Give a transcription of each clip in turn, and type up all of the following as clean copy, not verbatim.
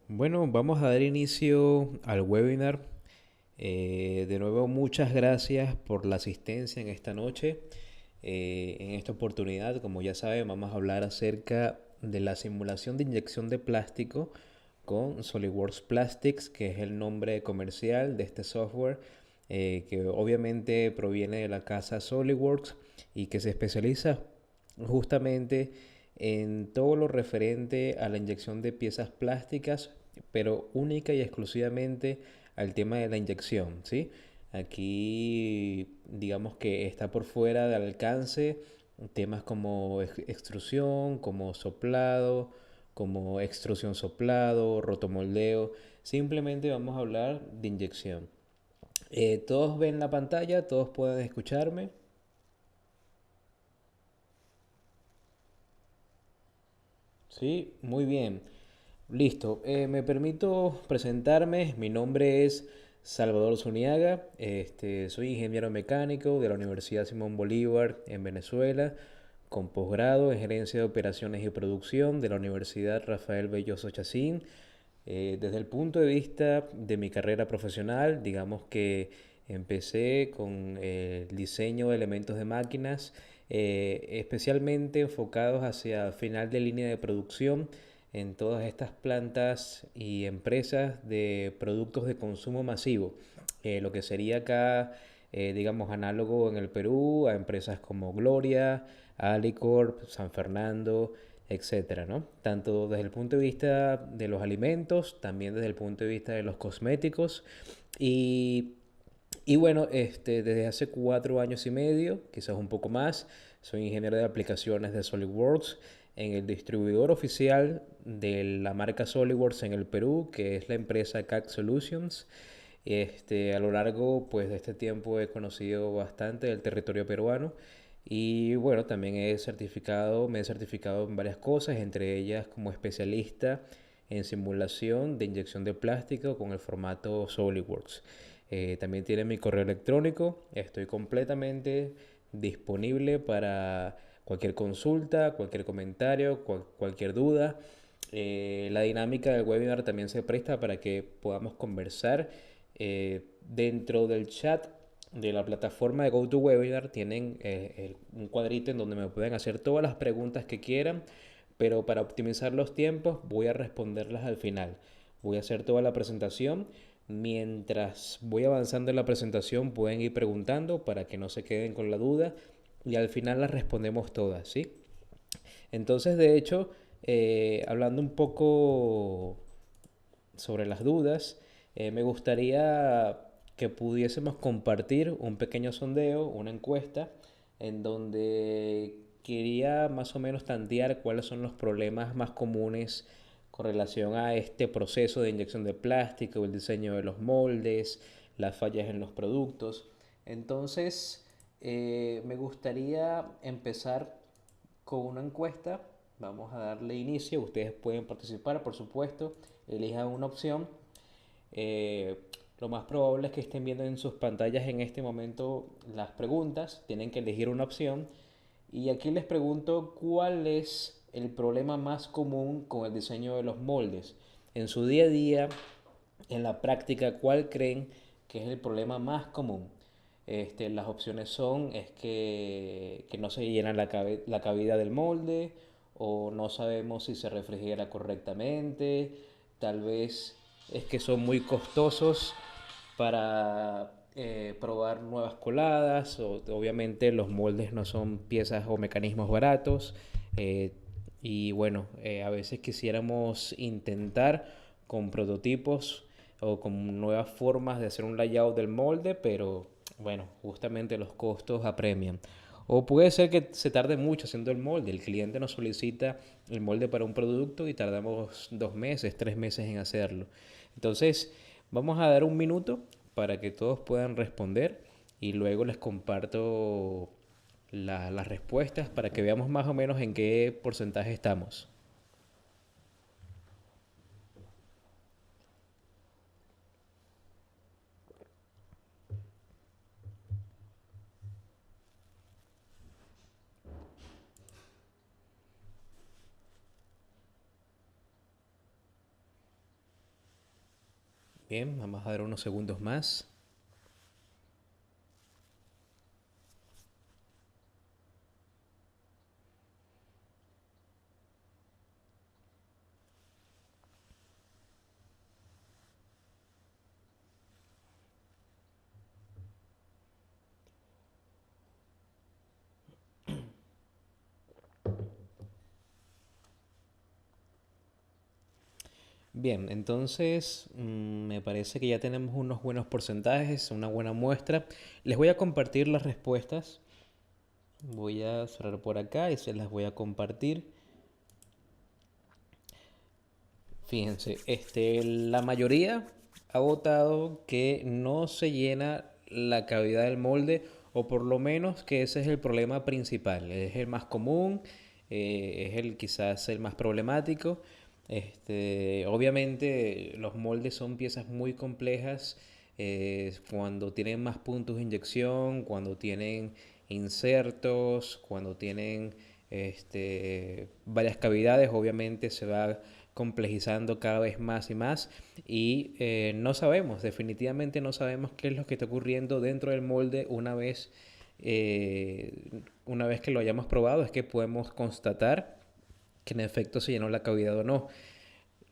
Bueno, vamos a dar inicio al webinar. De nuevo, muchas gracias por la asistencia en esta noche. En esta oportunidad, como ya saben, vamos a hablar acerca de la simulación de inyección de plástico con SolidWorks Plastics, que es el nombre comercial de este software, que obviamente proviene de la casa SolidWorks y que se especializa justamente en todo lo referente a la inyección de piezas plásticas, pero única y exclusivamente al tema de la inyección, ¿sí? Aquí digamos que está por fuera del alcance temas como extrusión, como soplado, como extrusión soplado, rotomoldeo. Simplemente vamos a hablar de inyección. Todos ven la pantalla, todos pueden escucharme. Sí, muy bien. Listo. Me permito presentarme. Mi nombre es Salvador Zuniaga. Soy ingeniero mecánico de la Universidad Simón Bolívar en Venezuela, con posgrado en gerencia de operaciones y producción de la Universidad Rafael Belloso Chacín. Desde el punto de vista de mi carrera profesional, digamos que empecé con el diseño de elementos de máquinas, especialmente enfocados hacia final de línea de producción en todas estas plantas y empresas de productos de consumo masivo. Lo que sería acá, digamos, análogo en el Perú a empresas como Gloria, Alicorp, San Fernando, etcétera, ¿no? Tanto desde el punto de vista de los alimentos, también desde el punto de vista de los cosméticos. Y, y bueno, desde hace 4 años y medio, quizás un poco más, soy ingeniero de aplicaciones de SolidWorks en el distribuidor oficial de la marca SolidWorks en el Perú, que es la empresa CAC Solutions. A lo largo pues, de este tiempo he conocido bastante del territorio peruano y bueno, también me he certificado en varias cosas, entre ellas como especialista en simulación de inyección de plástico con el formato SolidWorks. También tiene mi correo electrónico, estoy completamente disponible para cualquier consulta, cualquier comentario, cualquier duda. La dinámica del webinar también se presta para que podamos conversar dentro del chat de la plataforma de GoToWebinar. Tienen un cuadrito en donde me pueden hacer todas las preguntas que quieran, pero para optimizar los tiempos voy a responderlas al final. Voy a hacer toda la presentación. Mientras voy avanzando en la presentación pueden ir preguntando para que no se queden con la duda y al final las respondemos todas, ¿sí? Entonces, de hecho, hablando un poco sobre las dudas, me gustaría que pudiésemos compartir un pequeño sondeo, una encuesta, en donde quería más o menos tantear cuáles son los problemas más comunes con relación a este proceso de inyección de plástico, el diseño de los moldes, las fallas en los productos. Entonces, me gustaría empezar con una encuesta. Vamos a darle inicio. Ustedes pueden participar, por supuesto. Elijan una opción. Eh, lo más probable es que estén viendo en sus pantallas en este momento las preguntas. Tienen que elegir una opción. Y aquí les pregunto cuál es el problema más común con el diseño de los moldes. En su día a día, en la práctica, ¿cuál creen que es el problema más común? Las opciones son es que no se llena la cavidad del molde o no sabemos si se refrigera correctamente, tal vez es que son muy costosos para probar nuevas coladas o obviamente los moldes no son piezas o mecanismos baratos eh, y bueno, a veces quisiéramos intentar con prototipos o con nuevas formas de hacer un layout del molde, pero bueno, justamente los costos apremian. O puede ser que se tarde mucho haciendo el molde. El cliente nos solicita el molde para un producto y tardamos 2 meses, 3 meses en hacerlo. Entonces, vamos a dar un minuto para que todos puedan responder y luego les comparto las respuestas para que veamos más o menos en qué porcentaje estamos. Bien, vamos a dar unos segundos más. Bien, entonces me parece que ya tenemos unos buenos porcentajes, una buena muestra. Les voy a compartir las respuestas. Voy a cerrar por acá y se las voy a compartir. Fíjense, la mayoría ha votado que no se llena la cavidad del molde, o por lo menos que ese es el problema principal. Es el más común, es el quizás el más problemático. Obviamente los moldes son piezas muy complejas, cuando tienen más puntos de inyección, cuando tienen insertos, cuando tienen varias cavidades, obviamente se va complejizando cada vez más y más, y no sabemos, definitivamente no sabemos qué es lo que está ocurriendo dentro del molde una vez que lo hayamos probado. Es que podemos constatar que en efecto se llenó la cavidad o no.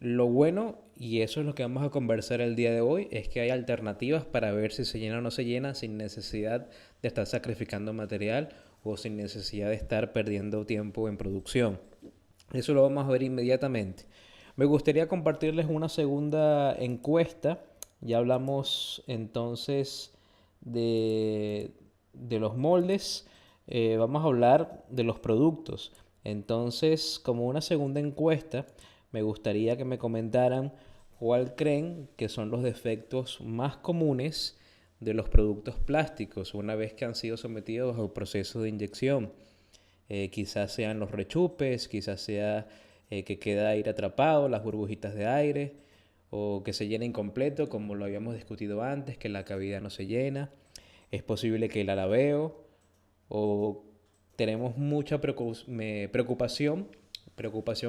Lo bueno, y eso es lo que vamos a conversar el día de hoy, es que hay alternativas para ver si se llena o no se llena sin necesidad de estar sacrificando material o sin necesidad de estar perdiendo tiempo en producción. Eso lo vamos a ver inmediatamente. Me gustaría compartirles una segunda encuesta. Ya hablamos entonces de los moldes. Vamos a hablar de los productos. Entonces, como una segunda encuesta, me gustaría que me comentaran cuál creen que son los defectos más comunes de los productos plásticos una vez que han sido sometidos al proceso de inyección. Quizás sean los rechupes, quizás sea que queda aire atrapado, las burbujitas de aire, o que se llena incompleto, como lo habíamos discutido antes, que la cavidad no se llena. Es posible que el alabeo, o tenemos mucha preocupación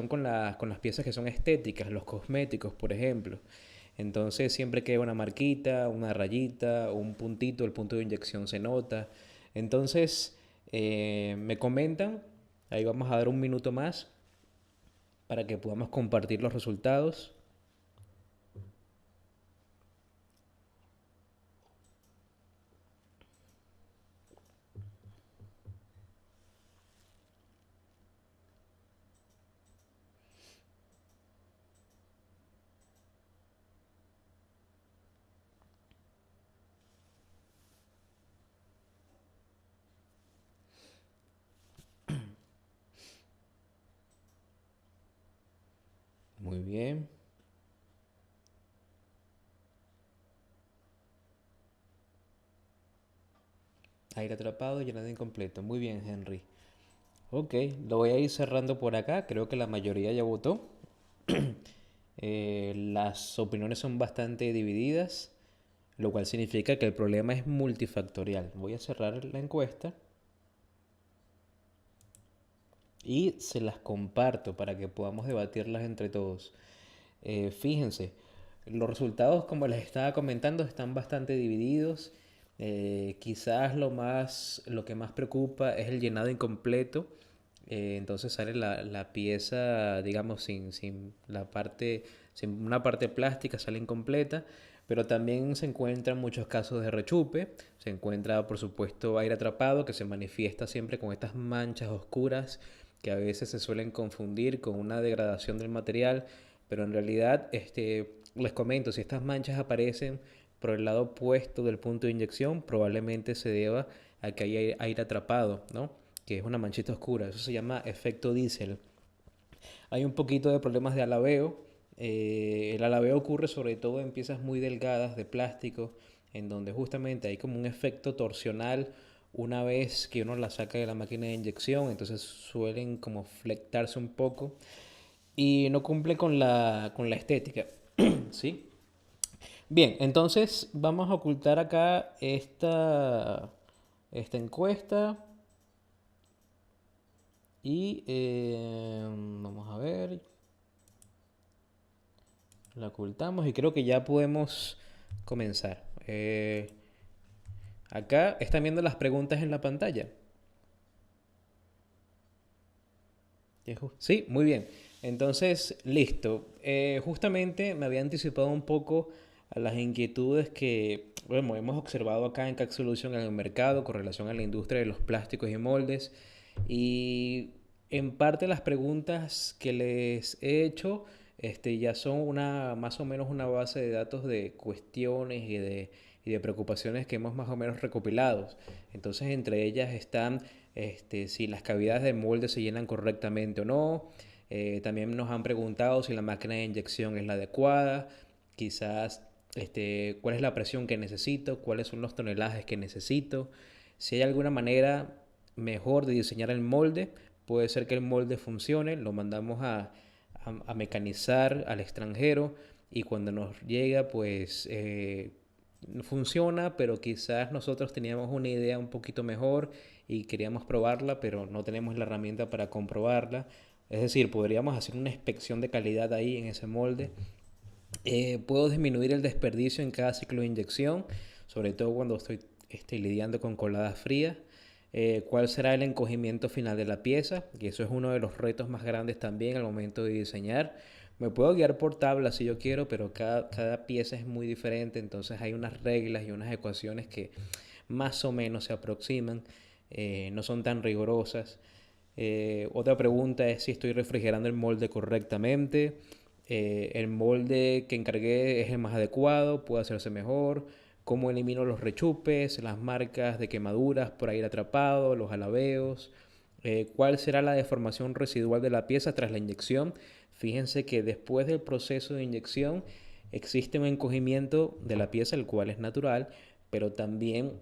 con las piezas que son estéticas, los cosméticos, por ejemplo. Entonces siempre queda una marquita, una rayita, un puntito, el punto de inyección se nota. Entonces me comentan, ahí vamos a dar un minuto más para que podamos compartir los resultados. Muy bien. Aire atrapado, llenado incompleto. Muy bien, Henry. Ok, lo voy a ir cerrando por acá. Creo que la mayoría ya votó. Las opiniones son bastante divididas, lo cual significa que el problema es multifactorial. Voy a cerrar la encuesta y se las comparto para que podamos debatirlas entre todos. Fíjense, los resultados, como les estaba comentando, están bastante divididos. Quizás lo que más preocupa es el llenado incompleto. Entonces sale la pieza, digamos, sin una parte plástica, sale incompleta. Pero también se encuentran muchos casos de rechupe. Se encuentra, por supuesto, aire atrapado, que se manifiesta siempre con estas manchas oscuras que a veces se suelen confundir con una degradación del material, pero en realidad, les comento, si estas manchas aparecen por el lado opuesto del punto de inyección, probablemente se deba a que hay aire atrapado, ¿no? Que es una manchita oscura. Eso se llama efecto diésel. Hay un poquito de problemas de alabeo. El alabeo ocurre sobre todo en piezas muy delgadas de plástico, en donde justamente hay como un efecto torsional una vez que uno la saca de la máquina de inyección, entonces suelen como flectarse un poco y no cumple con la estética. ¿Sí? Bien, entonces vamos a ocultar acá esta encuesta y vamos a ver. La ocultamos y creo que ya podemos comenzar. Acá están viendo las preguntas en la pantalla. Sí, muy bien. Entonces, listo. Justamente me había anticipado un poco a las inquietudes que, bueno, hemos observado acá en Cax Solution en el mercado con relación a la industria de los plásticos y moldes. Y en parte las preguntas que les he hecho, ya son más o menos una base de datos de cuestiones y de preocupaciones que hemos más o menos recopilado. Entonces, entre ellas están si las cavidades del molde se llenan correctamente o no. También nos han preguntado si la máquina de inyección es la adecuada, quizás cuál es la presión que necesito, cuáles son los tonelajes que necesito, si hay alguna manera mejor de diseñar el molde. Puede ser que el molde funcione, lo mandamos a mecanizar al extranjero y cuando nos llega pues funciona, pero quizás nosotros teníamos una idea un poquito mejor y queríamos probarla, pero no tenemos la herramienta para comprobarla. Es decir, podríamos hacer una inspección de calidad ahí en ese molde. Puedo disminuir el desperdicio en cada ciclo de inyección, sobre todo cuando estoy lidiando con coladas frías. ¿Cuál será el encogimiento final de la pieza? Y eso es uno de los retos más grandes también al momento de diseñar. Me puedo guiar por tablas si yo quiero, pero cada pieza es muy diferente, entonces hay unas reglas y unas ecuaciones que más o menos se aproximan, no son tan rigurosas. Otra pregunta es si estoy refrigerando el molde correctamente. El molde que encargué es el más adecuado, puede hacerse mejor. Cómo elimino los rechupes, las marcas de quemaduras por aire atrapado, los alabeos. ¿Cuál será la deformación residual de la pieza tras la inyección? Fíjense que después del proceso de inyección existe un encogimiento de la pieza, el cual es natural, pero también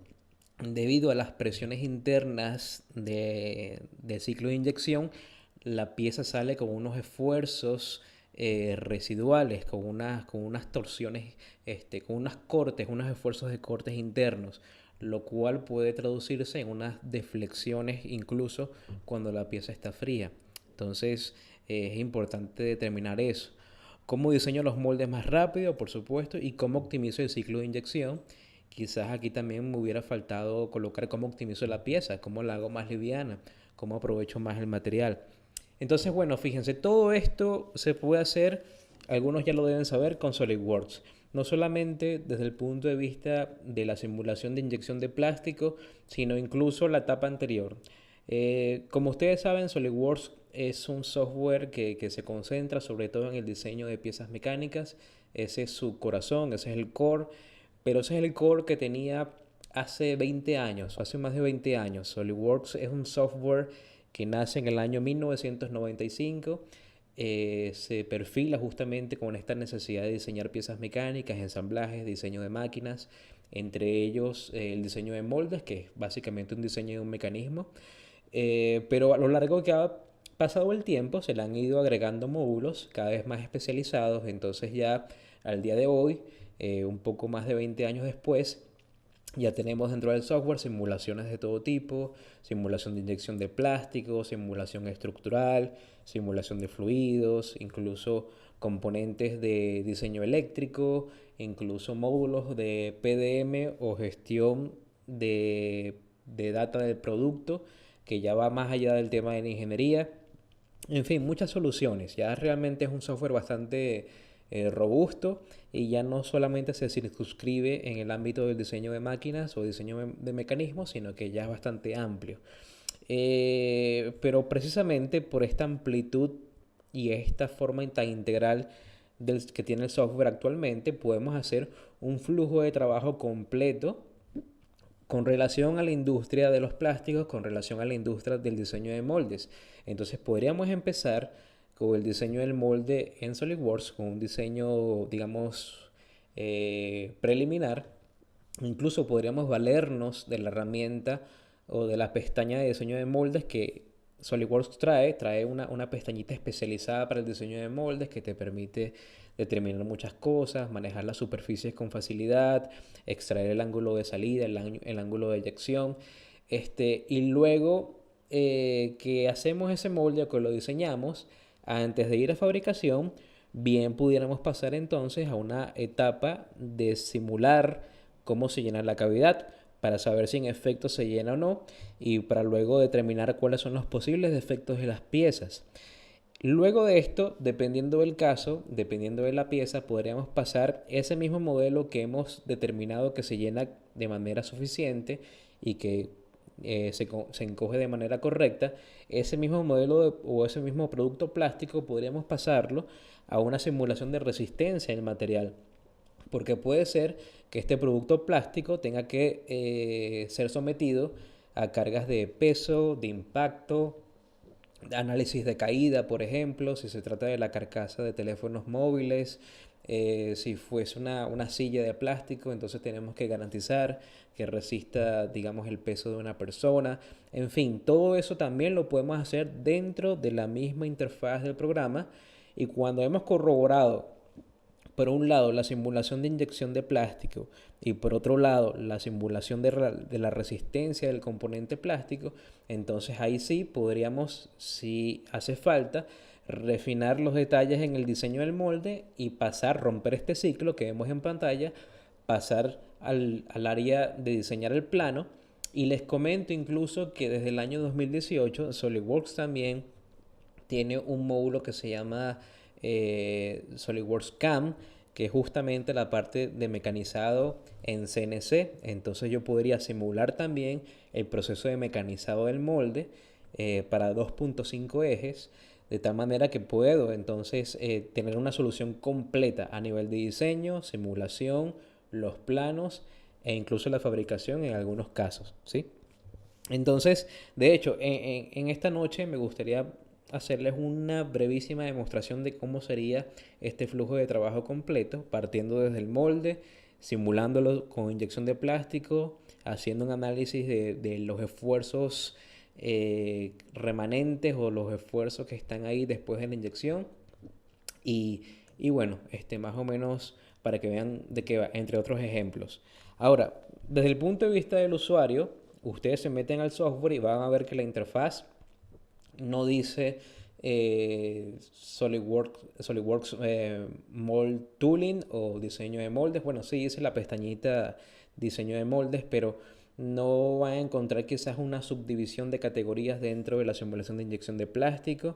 debido a las presiones internas del ciclo de inyección, la pieza sale con unos esfuerzos residuales, con unas torsiones, con unos cortes, unos esfuerzos de cortes internos, lo cual puede traducirse en unas deflexiones incluso cuando la pieza está fría. Entonces es importante determinar eso. ¿Cómo diseño los moldes más rápido? Por supuesto. ¿Y cómo optimizo el ciclo de inyección? Quizás aquí también me hubiera faltado colocar cómo optimizo la pieza, cómo la hago más liviana, cómo aprovecho más el material. Entonces, bueno, fíjense, todo esto se puede hacer, algunos ya lo deben saber, con SolidWorks. No solamente desde el punto de vista de la simulación de inyección de plástico, sino incluso la etapa anterior. Como ustedes saben, SolidWorks es un software que se concentra sobre todo en el diseño de piezas mecánicas. Ese es su corazón, ese es el core, pero ese es el core que tenía hace 20 años, hace más de 20 años. SolidWorks es un software que nace en el año 1995. Se perfila justamente con esta necesidad de diseñar piezas mecánicas, ensamblajes, diseño de máquinas, entre ellos el diseño de moldes, que es básicamente un diseño de un mecanismo. Pero a lo largo que ha pasado el tiempo se le han ido agregando módulos cada vez más especializados, entonces ya al día de hoy, un poco más de 20 años después, ya tenemos dentro del software simulaciones de todo tipo, simulación de inyección de plástico, simulación estructural, simulación de fluidos, incluso componentes de diseño eléctrico, incluso módulos de PDM o gestión de data del producto, que ya va más allá del tema de la ingeniería. En fin, muchas soluciones. Ya realmente es un software bastante robusto y ya no solamente se circunscribe en el ámbito del diseño de máquinas o diseño de mecanismos, sino que ya es bastante amplio. Pero precisamente por esta amplitud y esta forma tan integral que tiene el software actualmente, podemos hacer un flujo de trabajo completo con relación a la industria de los plásticos, con relación a la industria del diseño de moldes. Entonces podríamos empezar con el diseño del molde en SolidWorks, con un diseño, digamos, preliminar. Incluso podríamos valernos de la herramienta o de la pestaña de diseño de moldes que SolidWorks trae una pestañita especializada para el diseño de moldes que te permite determinar muchas cosas, manejar las superficies con facilidad, extraer el ángulo de salida, el ángulo de eyección. Y luego que hacemos ese molde o que lo diseñamos, antes de ir a fabricación, bien pudiéramos pasar entonces a una etapa de simular cómo se llena la cavidad para saber si en efecto se llena o no y para luego determinar cuáles son los posibles defectos de las piezas. Luego de esto, dependiendo del caso, dependiendo de la pieza, podríamos pasar ese mismo modelo que hemos determinado que se llena de manera suficiente y que se encoge de manera correcta. Ese mismo o ese mismo producto plástico podríamos pasarlo a una simulación de resistencia del material. Porque puede ser que este producto plástico tenga que ser sometido a cargas de peso, de impacto, análisis de caída, por ejemplo, si se trata de la carcasa de teléfonos móviles, si fuese una silla de plástico, entonces tenemos que garantizar que resista, digamos, el peso de una persona. En fin, todo eso también lo podemos hacer dentro de la misma interfaz del programa y cuando hemos corroborado por un lado la simulación de inyección de plástico y por otro lado la simulación de la resistencia del componente plástico, entonces ahí sí podríamos, si hace falta, refinar los detalles en el diseño del molde y pasar, romper este ciclo que vemos en pantalla, pasar al área de diseñar el plano. Y les comento incluso que desde el año 2018 SolidWorks también tiene un módulo que se llama SolidWorks CAM, que es justamente la parte de mecanizado en CNC. Entonces yo podría simular también el proceso de mecanizado del molde para 2.5 ejes, de tal manera que puedo entonces tener una solución completa a nivel de diseño, simulación, los planos e incluso la fabricación en algunos casos, ¿sí? Entonces, de hecho, en esta noche me gustaría hacerles una brevísima demostración de cómo sería este flujo de trabajo completo, partiendo desde el molde, simulándolo con inyección de plástico, haciendo un análisis de los esfuerzos remanentes o los esfuerzos que están ahí después de la inyección y, y bueno, más o menos para que vean de qué va, entre otros ejemplos. Ahora, desde el punto de vista del usuario, ustedes se meten al software y van a ver que la interfaz no dice SolidWorks Mold Tooling o diseño de moldes. Bueno, sí dice la pestañita diseño de moldes, pero no van a encontrar quizás una subdivisión de categorías dentro de la simulación de inyección de plástico.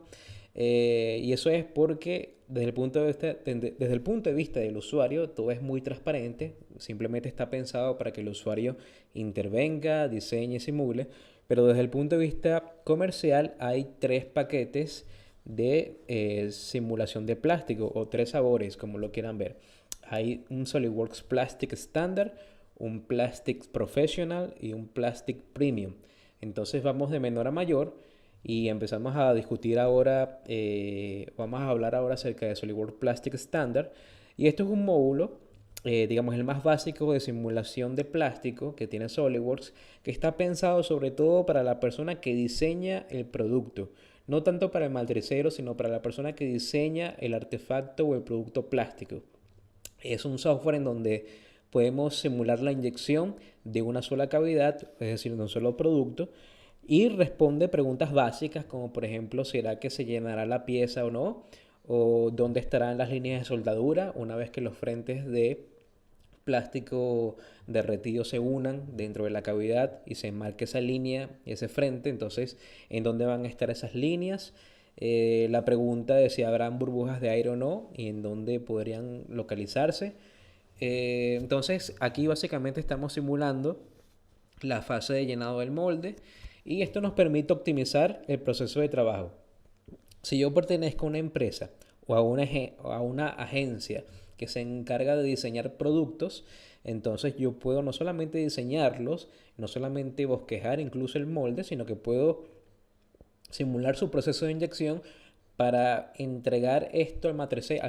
Y eso es porque desde el punto de vista del usuario todo es muy transparente, simplemente está pensado para que el usuario intervenga, diseñe y simule, pero desde el punto de vista comercial hay tres paquetes de simulación de plástico o tres sabores, como lo quieran ver. Hay un SolidWorks Plastic Standard, un Plastic Professional y un Plastic Premium. Entonces vamos de menor a mayor y empezamos a discutir ahora, vamos a hablar ahora acerca de SolidWorks Plastic Standard. Y esto es un módulo, digamos, el más básico de simulación de plástico que tiene SolidWorks, que está pensado sobre todo para la persona que diseña el producto. No tanto para el matricero, sino para la persona que diseña el artefacto o el producto plástico. Es un software en donde podemos simular la inyección de una sola cavidad, es decir, de un solo producto, y responde preguntas básicas como por ejemplo, ¿será que se llenará la pieza o no? O dónde estarán las líneas de soldadura una vez que los frentes de plástico derretido se unan dentro de la cavidad y se marque esa línea, ese frente. Entonces, ¿en dónde van a estar esas líneas? La pregunta de si habrán burbujas de aire o no y en dónde podrían localizarse. Entonces, aquí básicamente estamos simulando la fase de llenado del molde y esto nos permite optimizar el proceso de trabajo. Si yo pertenezco a una empresa o a una agencia que se encarga de diseñar productos, entonces yo puedo no solamente diseñarlos, no solamente bosquejar incluso el molde, sino que puedo simular su proceso de inyección para entregar esto al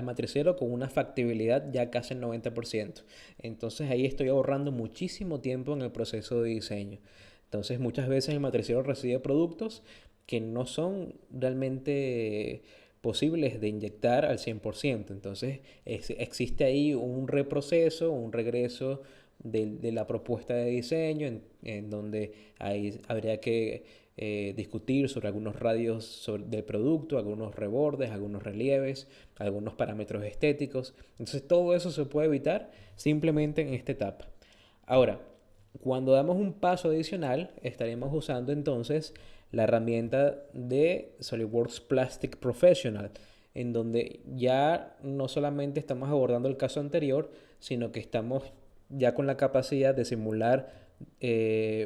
matricero con una factibilidad ya casi el 90%. Entonces ahí estoy ahorrando muchísimo tiempo en el proceso de diseño. Entonces muchas veces el matricero recibe productos que no son realmente posibles de inyectar al 100%. Entonces existe ahí un reproceso, un regreso de la propuesta de diseño, en donde ahí habría que discutir sobre algunos radios del producto, algunos rebordes, algunos relieves, algunos parámetros estéticos. Entonces todo eso se puede evitar simplemente en esta etapa. Ahora, cuando damos un paso adicional, estaremos usando entonces la herramienta de SolidWorks Plastic Professional, en donde ya no solamente estamos abordando el caso anterior, sino que estamos ya con la capacidad de simular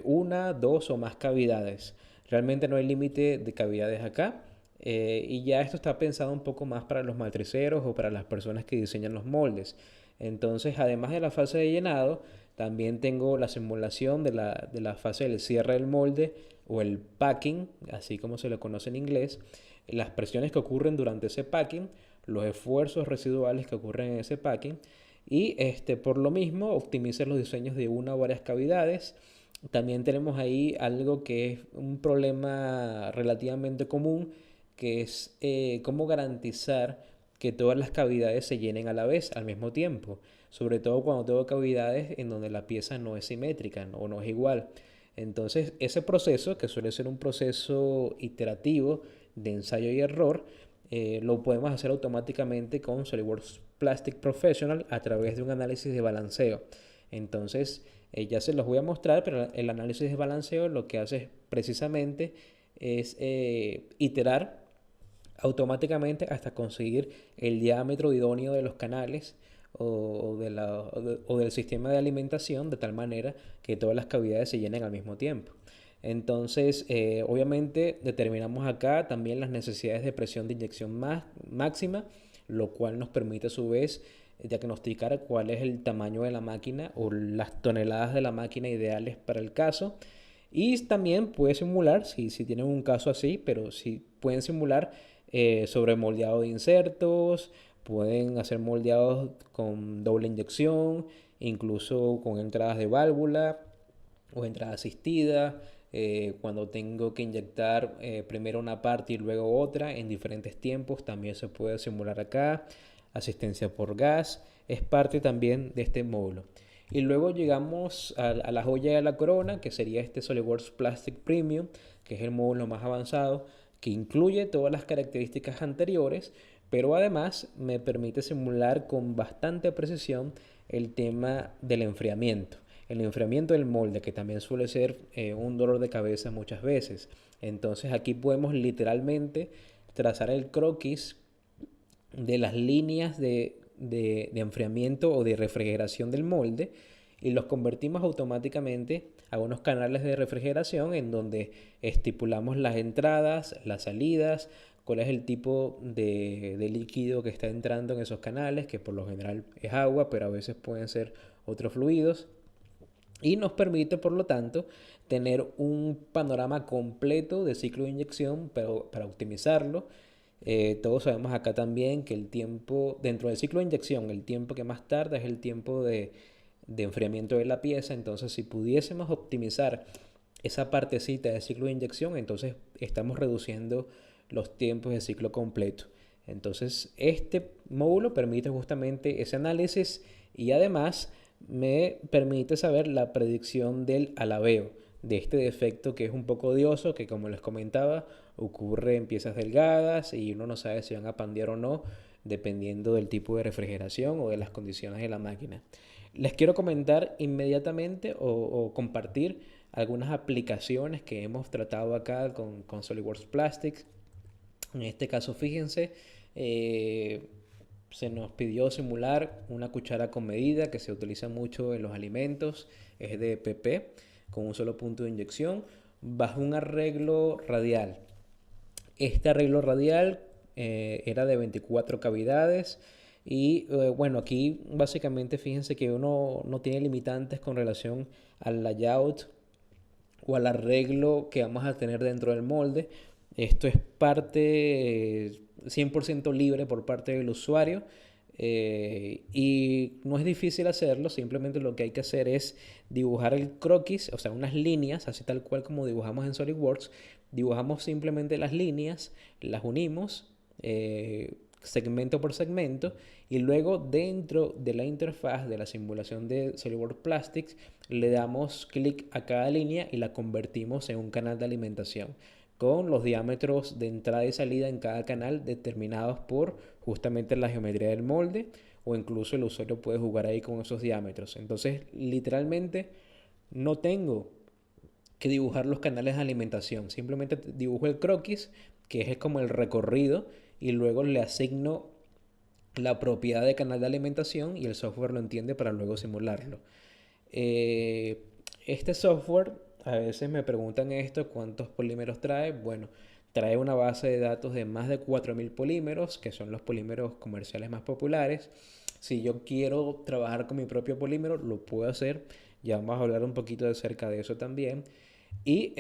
una, dos o más cavidades. Realmente no hay límite de cavidades acá. Y ya esto está pensado un poco más para los matriceros o para las personas que diseñan los moldes. Entonces, además de la fase de llenado, también tengo la simulación de la fase del cierre del molde o el packing, así como se lo conoce en inglés, las presiones que ocurren durante ese packing, los esfuerzos residuales que ocurren en ese packing y por lo mismo optimizar los diseños de una o varias cavidades. También tenemos ahí algo que es un problema relativamente común, que es cómo garantizar que todas las cavidades se llenen a la vez, al mismo tiempo. Sobre todo cuando tengo cavidades en donde la pieza no es simétrica o no es igual. Entonces, ese proceso, que suele ser un proceso iterativo de ensayo y error, lo podemos hacer automáticamente con SolidWorks Plastic Professional a través de un análisis de balanceo. Entonces, ya se los voy a mostrar, pero el análisis de balanceo lo que hace precisamente es iterar automáticamente hasta conseguir el diámetro idóneo de los canales o del sistema de alimentación de tal manera que todas las cavidades se llenen al mismo tiempo. Entonces, obviamente determinamos acá también las necesidades de presión de inyección máxima, lo cual nos permite a su vez diagnosticar cuál es el tamaño de la máquina o las toneladas de la máquina ideales para el caso. Y también puede simular, si tienen un caso así, pero si pueden simular sobre moldeado de insertos, pueden hacer moldeados con doble inyección, incluso con entradas de válvula o entrada asistida, cuando tengo que inyectar primero una parte y luego otra en diferentes tiempos, también se puede simular acá. Asistencia por gas es parte también de este módulo. Y luego llegamos a la joya de la corona, que sería este SolidWorks Plastic Premium, que es el módulo más avanzado, que incluye todas las características anteriores, pero además me permite simular con bastante precisión el tema del enfriamiento. El enfriamiento del molde, que también suele ser un dolor de cabeza muchas veces. Entonces aquí podemos literalmente trazar el croquis de las líneas de enfriamiento o de refrigeración del molde y los convertimos automáticamente a unos canales de refrigeración en donde estipulamos las entradas, las salidas, cuál es el tipo de líquido que está entrando en esos canales, que por lo general es agua, pero a veces pueden ser otros fluidos. Y nos permite, por lo tanto, tener un panorama completo de ciclo de inyección para optimizarlo. Todos sabemos acá también que el tiempo, dentro del ciclo de inyección, el tiempo que más tarda es el tiempo de enfriamiento de la pieza. Entonces, si pudiésemos optimizar esa partecita de ciclo de inyección, entonces estamos reduciendo los tiempos de ciclo completo. Entonces, este módulo permite justamente ese análisis y además me permite saber la predicción del alabeo, de este defecto que es un poco odioso, que como les comentaba, ocurre en piezas delgadas y uno no sabe si van a pandear o no, dependiendo del tipo de refrigeración o de las condiciones de la máquina. Les quiero comentar inmediatamente o compartir algunas aplicaciones que hemos tratado acá con SolidWorks Plastics. En este caso, fíjense, se nos pidió simular una cuchara con medida que se utiliza mucho en los alimentos, es de PP, con un solo punto de inyección, bajo un arreglo radial. Este arreglo radial era de 24 cavidades y bueno, aquí básicamente fíjense que uno no tiene limitantes con relación al layout o al arreglo que vamos a tener dentro del molde. Esto es parte 100% libre por parte del usuario y no es difícil hacerlo, simplemente lo que hay que hacer es dibujar el croquis, o sea, unas líneas, así tal cual como dibujamos en SolidWorks, dibujamos simplemente las líneas, las unimos segmento por segmento, y luego dentro de la interfaz de la simulación de SolidWorks Plastics le damos clic a cada línea y la convertimos en un canal de alimentación con los diámetros de entrada y salida en cada canal determinados por justamente la geometría del molde, o incluso el usuario puede jugar ahí con esos diámetros. Entonces literalmente no tengo que dibujar los canales de alimentación. Simplemente dibujo el croquis, que es como el recorrido, y luego le asigno la propiedad de canal de alimentación y el software lo entiende para luego simularlo. Eh, este software, a veces me preguntan esto, ¿cuántos polímeros trae? Bueno, trae una base de datos de más de 4000 polímeros, que son los polímeros comerciales más populares. Si yo quiero trabajar con mi propio polímero, lo puedo hacer. Ya vamos a hablar un poquito de cerca de eso también. Y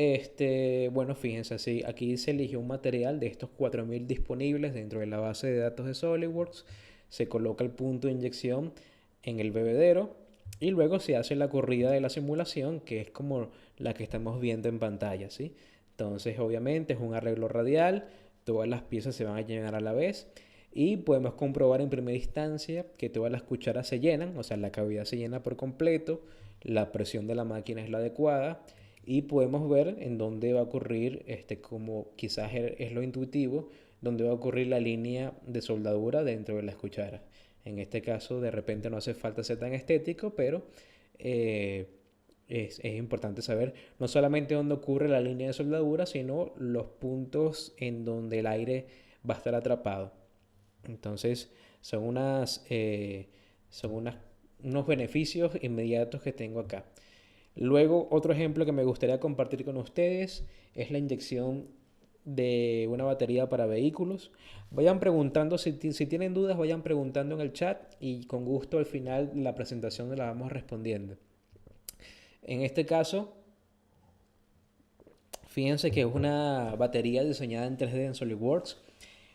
bueno, fíjense así, aquí se eligió un material de estos 4000 disponibles dentro de la base de datos de SolidWorks, se coloca el punto de inyección en el bebedero y luego se hace la corrida de la simulación, que es como la que estamos viendo en pantalla, ¿sí? Entonces, obviamente es un arreglo radial, todas las piezas se van a llenar a la vez y podemos comprobar en primera instancia que todas las cucharas se llenan, o sea, la cavidad se llena por completo, la presión de la máquina es la adecuada y podemos ver en dónde va a ocurrir, como quizás es lo intuitivo, dónde va a ocurrir la línea de soldadura dentro de las cucharas. En este caso, de repente no hace falta ser tan estético, pero eh, es importante saber no solamente dónde ocurre la línea de soldadura, sino los puntos en donde el aire va a estar atrapado. Entonces, son son unos beneficios inmediatos que tengo acá. Luego, otro ejemplo que me gustaría compartir con ustedes es la inyección de una batería para vehículos. Vayan preguntando, si tienen dudas, vayan preguntando en el chat y con gusto al final de la presentación la vamos respondiendo. En este caso, fíjense que es una batería diseñada en 3D en SolidWorks.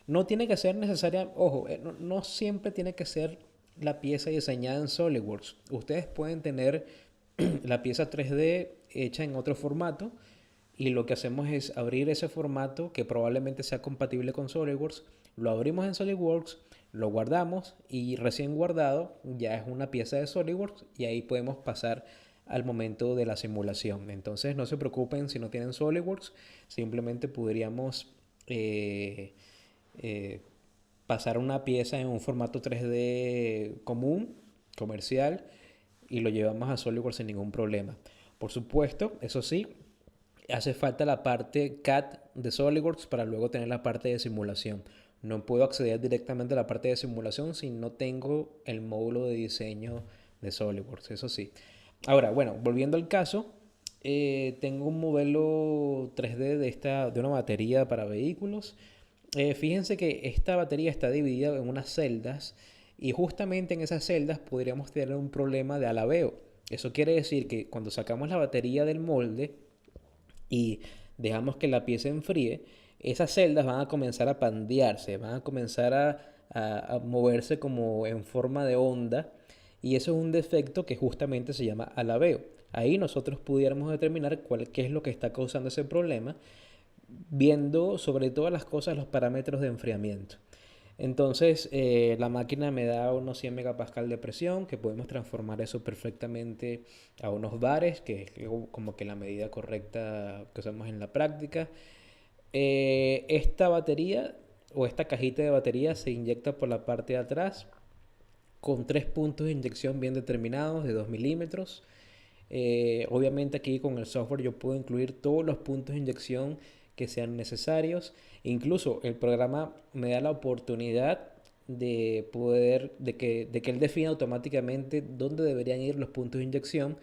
No tiene que ser necesaria, ojo, no siempre tiene que ser la pieza diseñada en SolidWorks. Ustedes pueden tener la pieza 3D hecha en otro formato y lo que hacemos es abrir ese formato que probablemente sea compatible con SolidWorks, lo abrimos en SolidWorks, lo guardamos y recién guardado ya es una pieza de SolidWorks y ahí podemos pasar al momento de la simulación. Entonces no se preocupen si no tienen SolidWorks, simplemente podríamos eh, pasar una pieza en un formato 3D común, comercial, y lo llevamos a SolidWorks sin ningún problema. Por supuesto, eso sí, hace falta la parte CAD de SolidWorks para luego tener la parte de simulación. No puedo acceder directamente a la parte de simulación si no tengo el módulo de diseño de SolidWorks, eso sí. Ahora, bueno, volviendo al caso, tengo un modelo 3D de una batería para vehículos. Fíjense que esta batería está dividida en unas celdas y justamente en esas celdas podríamos tener un problema de alabeo. Eso quiere decir que cuando sacamos la batería del molde y dejamos que la pieza enfríe, esas celdas van a comenzar a pandearse, van a comenzar a moverse como en forma de onda y eso es un defecto que justamente se llama alabeo. Ahí nosotros pudiéramos determinar qué es lo que está causando ese problema, viendo sobre todas las cosas los parámetros de enfriamiento. Entonces la máquina me da unos 100 megapascal de presión, que podemos transformar eso perfectamente a unos bares, que es como que la medida correcta que usamos en la práctica. Esta batería o esta cajita de batería se inyecta por la parte de atrás con tres puntos de inyección bien determinados de 2 milímetros. Obviamente aquí con el software yo puedo incluir todos los puntos de inyección que sean necesarios. Incluso el programa me da la oportunidad de que él defina automáticamente dónde deberían ir los puntos de inyección,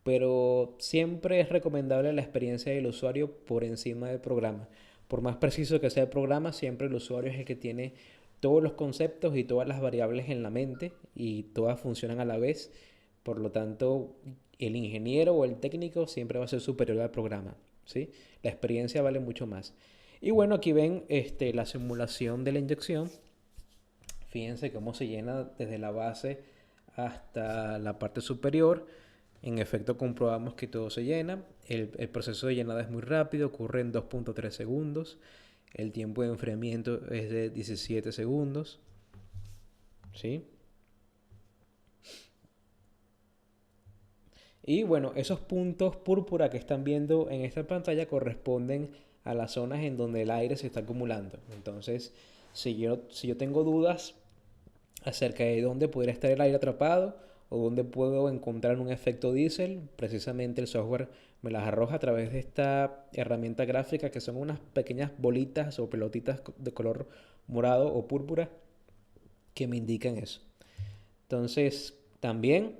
pero siempre es recomendable la experiencia del usuario por encima del programa. Por más preciso que sea el programa, siempre el usuario es el que tiene todos los conceptos y todas las variables en la mente y todas funcionan a la vez. Por lo tanto, el ingeniero o el técnico siempre va a ser superior al programa, ¿sí? La experiencia vale mucho más. Y bueno, aquí ven la simulación de la inyección. Fíjense cómo se llena desde la base hasta la parte superior. En efecto, comprobamos que todo se llena. El proceso de llenada es muy rápido, ocurre en 2.3 segundos. El tiempo de enfriamiento es de 17 segundos. ¿Sí? Y bueno, esos puntos púrpura que están viendo en esta pantalla corresponden a las zonas en donde el aire se está acumulando. Entonces, si yo tengo dudas acerca de dónde podría estar el aire atrapado o dónde puedo encontrar un efecto diésel, precisamente el software me las arroja a través de esta herramienta gráfica que son unas pequeñas bolitas o pelotitas de color morado o púrpura que me indican eso. Entonces, también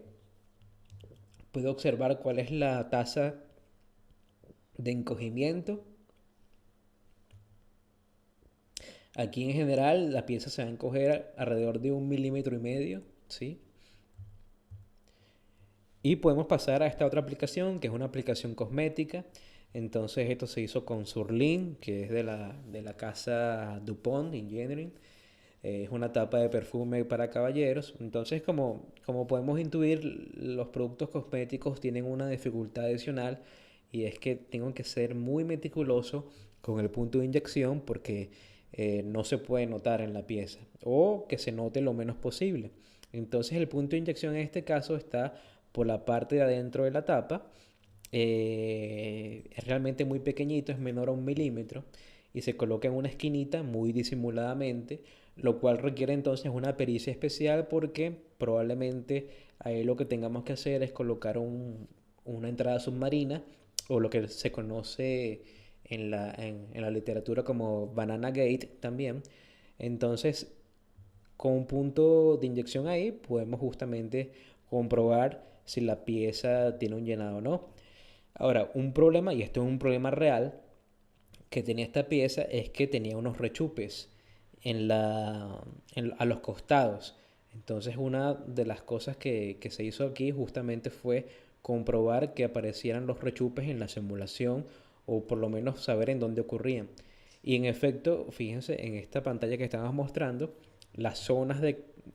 puedo observar cuál es la tasa de encogimiento. Aquí en general la pieza se va a encoger alrededor de 1,5 mm, ¿sí? Y podemos pasar a esta otra aplicación, que es una aplicación cosmética. Entonces esto se hizo con Surlin, que es de la casa DuPont Engineering. Es una tapa de perfume para caballeros. Entonces, como podemos intuir, los productos cosméticos tienen una dificultad adicional y es que tengo que ser muy meticuloso con el punto de inyección porque no se puede notar en la pieza o que se note lo menos posible. Entonces, el punto de inyección en este caso está por la parte de adentro de la tapa. Es realmente muy pequeñito, es menor a 1 milímetro y se coloca en una esquinita muy disimuladamente, lo cual requiere entonces una pericia especial porque probablemente ahí lo que tengamos que hacer es colocar una entrada submarina o lo que se conoce en la literatura como banana gate también. Entonces, con un punto de inyección ahí podemos justamente comprobar si la pieza tiene un llenado o no. Ahora, un problema, y esto es un problema real, que tenía esta pieza es que tenía unos rechupes a los costados. Entonces una de las cosas que se hizo aquí justamente fue comprobar que aparecieran los rechupes en la simulación o por lo menos saber en dónde ocurrían. Y en efecto, fíjense, en esta pantalla que estamos mostrando, las zonas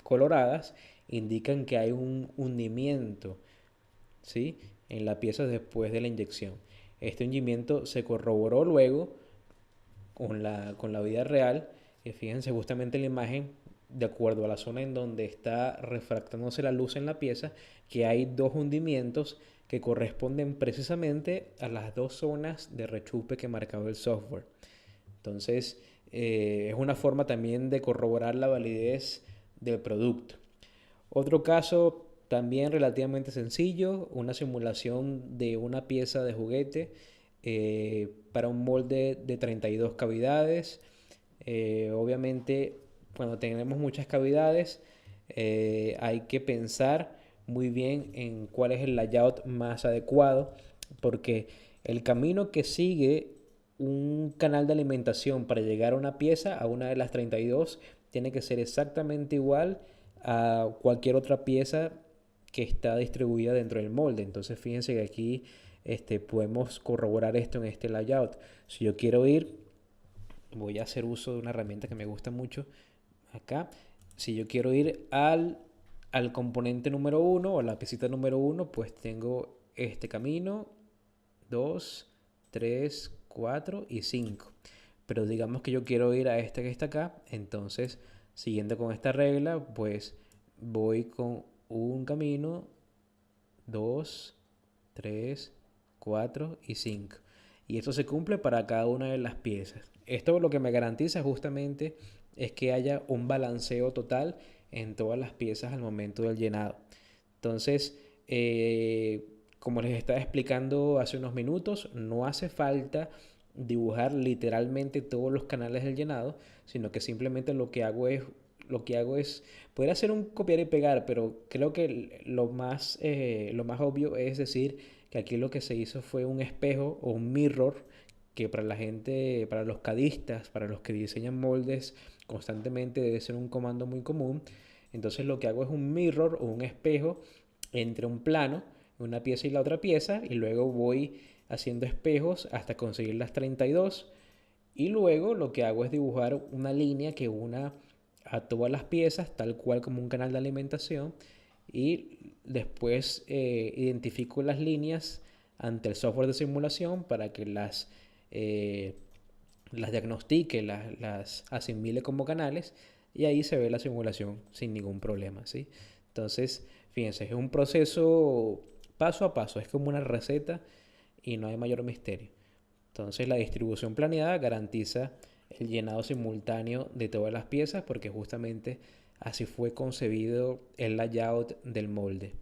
coloradas indican que hay un hundimiento, ¿sí? En la pieza después de la inyección. Este hundimiento se corroboró luego con la vida real. Y fíjense justamente en la imagen, de acuerdo a la zona en donde está refractándose la luz en la pieza, que hay dos hundimientos que corresponden precisamente a las dos zonas de rechupe que marcaba el software. Entonces, es una forma también de corroborar la validez del producto. Otro caso también relativamente sencillo, una simulación de una pieza de juguete para un molde de 32 cavidades. Obviamente, cuando tenemos muchas cavidades, hay que pensar muy bien en cuál es el layout más adecuado, porque el camino que sigue un canal de alimentación para llegar a una pieza, a una de las 32, tiene que ser exactamente igual a cualquier otra pieza que está distribuida dentro del molde. Entonces fíjense que aquí podemos corroborar esto en este layout. Si yo quiero ir, voy a hacer uso de una herramienta que me gusta mucho acá. Si yo quiero ir al componente número 1 o a la piecita número 1, pues tengo este camino, 2, 3, 4 y 5. Pero digamos que yo quiero ir a este que está acá, entonces siguiendo con esta regla, pues voy con un camino, 2, 3, 4 y 5. Y esto se cumple para cada una de las piezas. Esto lo que me garantiza justamente es que haya un balanceo total en todas las piezas al momento del llenado. Entonces, como les estaba explicando hace unos minutos, no hace falta dibujar literalmente todos los canales del llenado, sino que simplemente lo que hago es poder hacer un copiar y pegar, pero creo que lo más obvio es decir que aquí lo que se hizo fue un espejo o un mirror que para la gente, para los cadistas, para los que diseñan moldes constantemente debe ser un comando muy común. Entonces lo que hago es un mirror o un espejo entre un plano, una pieza y la otra pieza, y luego voy haciendo espejos hasta conseguir las 32. Y luego lo que hago es dibujar una línea que una a todas las piezas, tal cual como un canal de alimentación, y después identifico las líneas ante el software de simulación para que las las diagnostique, las asimile como canales y ahí se ve la simulación sin ningún problema, ¿sí? Entonces, fíjense, es un proceso paso a paso, es como una receta y no hay mayor misterio. Entonces, la distribución planeada garantiza el llenado simultáneo de todas las piezas porque justamente así fue concebido el layout del molde.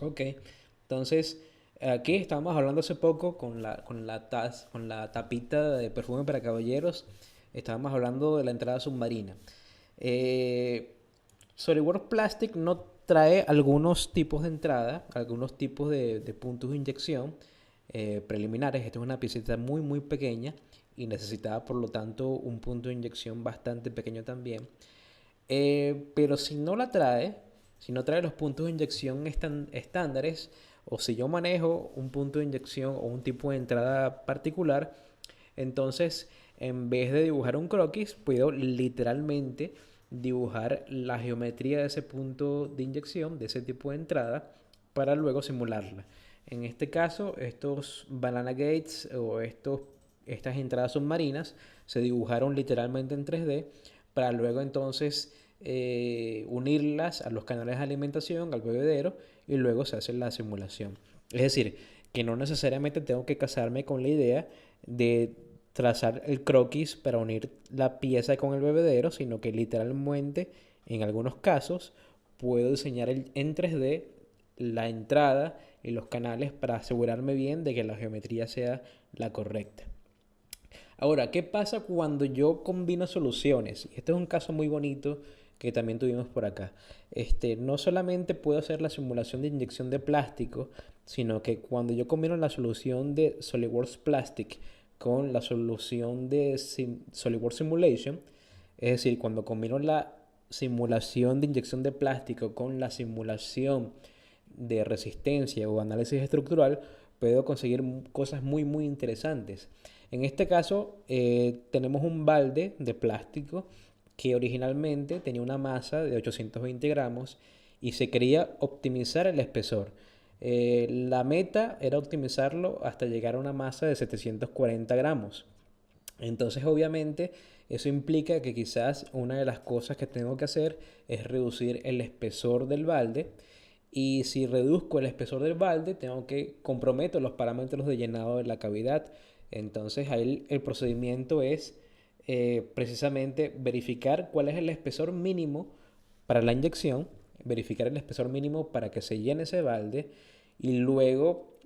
Ok, entonces aquí estábamos hablando hace poco con la tapita de perfume para caballeros, estábamos hablando de la entrada submarina. Eh, SolidWorks Plastic no trae algunos tipos de entrada, algunos tipos de puntos de inyección preliminares. Esta es una piecita muy muy pequeña y necesitaba por lo tanto un punto de inyección bastante pequeño también. Pero si no la trae, si no trae los puntos de inyección estándares, o si yo manejo un punto de inyección o un tipo de entrada particular, entonces en vez de dibujar un croquis, puedo literalmente dibujar la geometría de ese punto de inyección, de ese tipo de entrada, para luego simularla. En este caso, estos banana gates o estas entradas submarinas se dibujaron literalmente en 3D para luego entonces unirlas a los canales de alimentación, al bebedero, y luego se hace la simulación. Es decir, que no necesariamente tengo que casarme con la idea de trazar el croquis para unir la pieza con el bebedero, sino que literalmente en algunos casos puedo diseñar en 3D la entrada y los canales para asegurarme bien de que la geometría sea la correcta. Ahora, ¿qué pasa cuando yo combino soluciones? Este es un caso muy bonito que también tuvimos por acá. No solamente puedo hacer la simulación de inyección de plástico, sino que cuando yo combino la solución de SolidWorks Plastic con la solución de SolidWorks Simulation, es decir, cuando combino la simulación de inyección de plástico con la simulación de resistencia o análisis estructural, puedo conseguir cosas muy muy interesantes. En este caso tenemos un balde de plástico que originalmente tenía una masa de 820 gramos y se quería optimizar el espesor. La meta era optimizarlo hasta llegar a una masa de 740 gramos. Entonces, obviamente, eso implica que quizás una de las cosas que tengo que hacer es reducir el espesor del balde. Y si reduzco el espesor del balde, tengo que comprometo los parámetros de llenado de la cavidad. Entonces, ahí el procedimiento es precisamente verificar cuál es el espesor mínimo para la inyección, verificar el espesor mínimo para que se llene ese balde y luego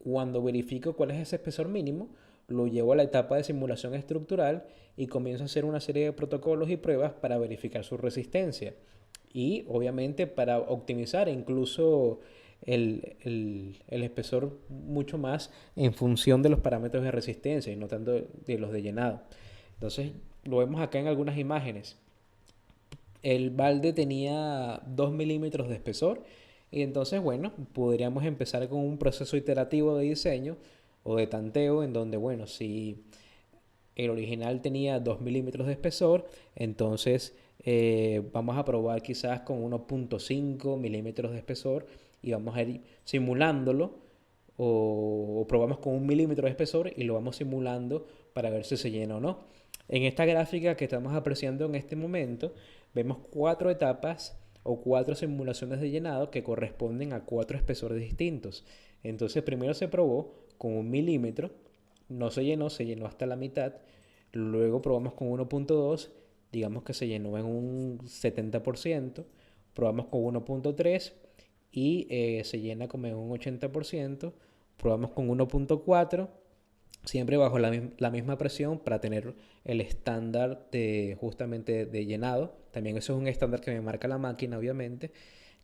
cuando verifico cuál es ese espesor mínimo, lo llevo a la etapa de simulación estructural y comienzo a hacer una serie de protocolos y pruebas para verificar su resistencia. Y obviamente para optimizar incluso el espesor mucho más en función de los parámetros de resistencia y no tanto de los de llenado. Entonces lo vemos acá en algunas imágenes. El balde tenía 2 milímetros de espesor y entonces, bueno, podríamos empezar con un proceso iterativo de diseño o de tanteo en donde, bueno, si el original tenía 2 milímetros de espesor, entonces vamos a probar quizás con 1.5 milímetros de espesor y vamos a ir simulándolo o probamos con 1 milímetro de espesor y lo vamos simulando para ver si se llena o no. En esta gráfica que estamos apreciando en este momento, vemos 4 etapas o 4 simulaciones de llenado que corresponden a 4 espesores distintos. Entonces primero se probó con 1 milímetro, no se llenó hasta la mitad. Luego probamos con 1.2, digamos que se llenó en un 70%. Probamos con 1.3 y se llena como en un 80%. Probamos con 1.4, siempre bajo la misma presión para tener el estándar de justamente de llenado. También eso es un estándar que me marca la máquina, obviamente.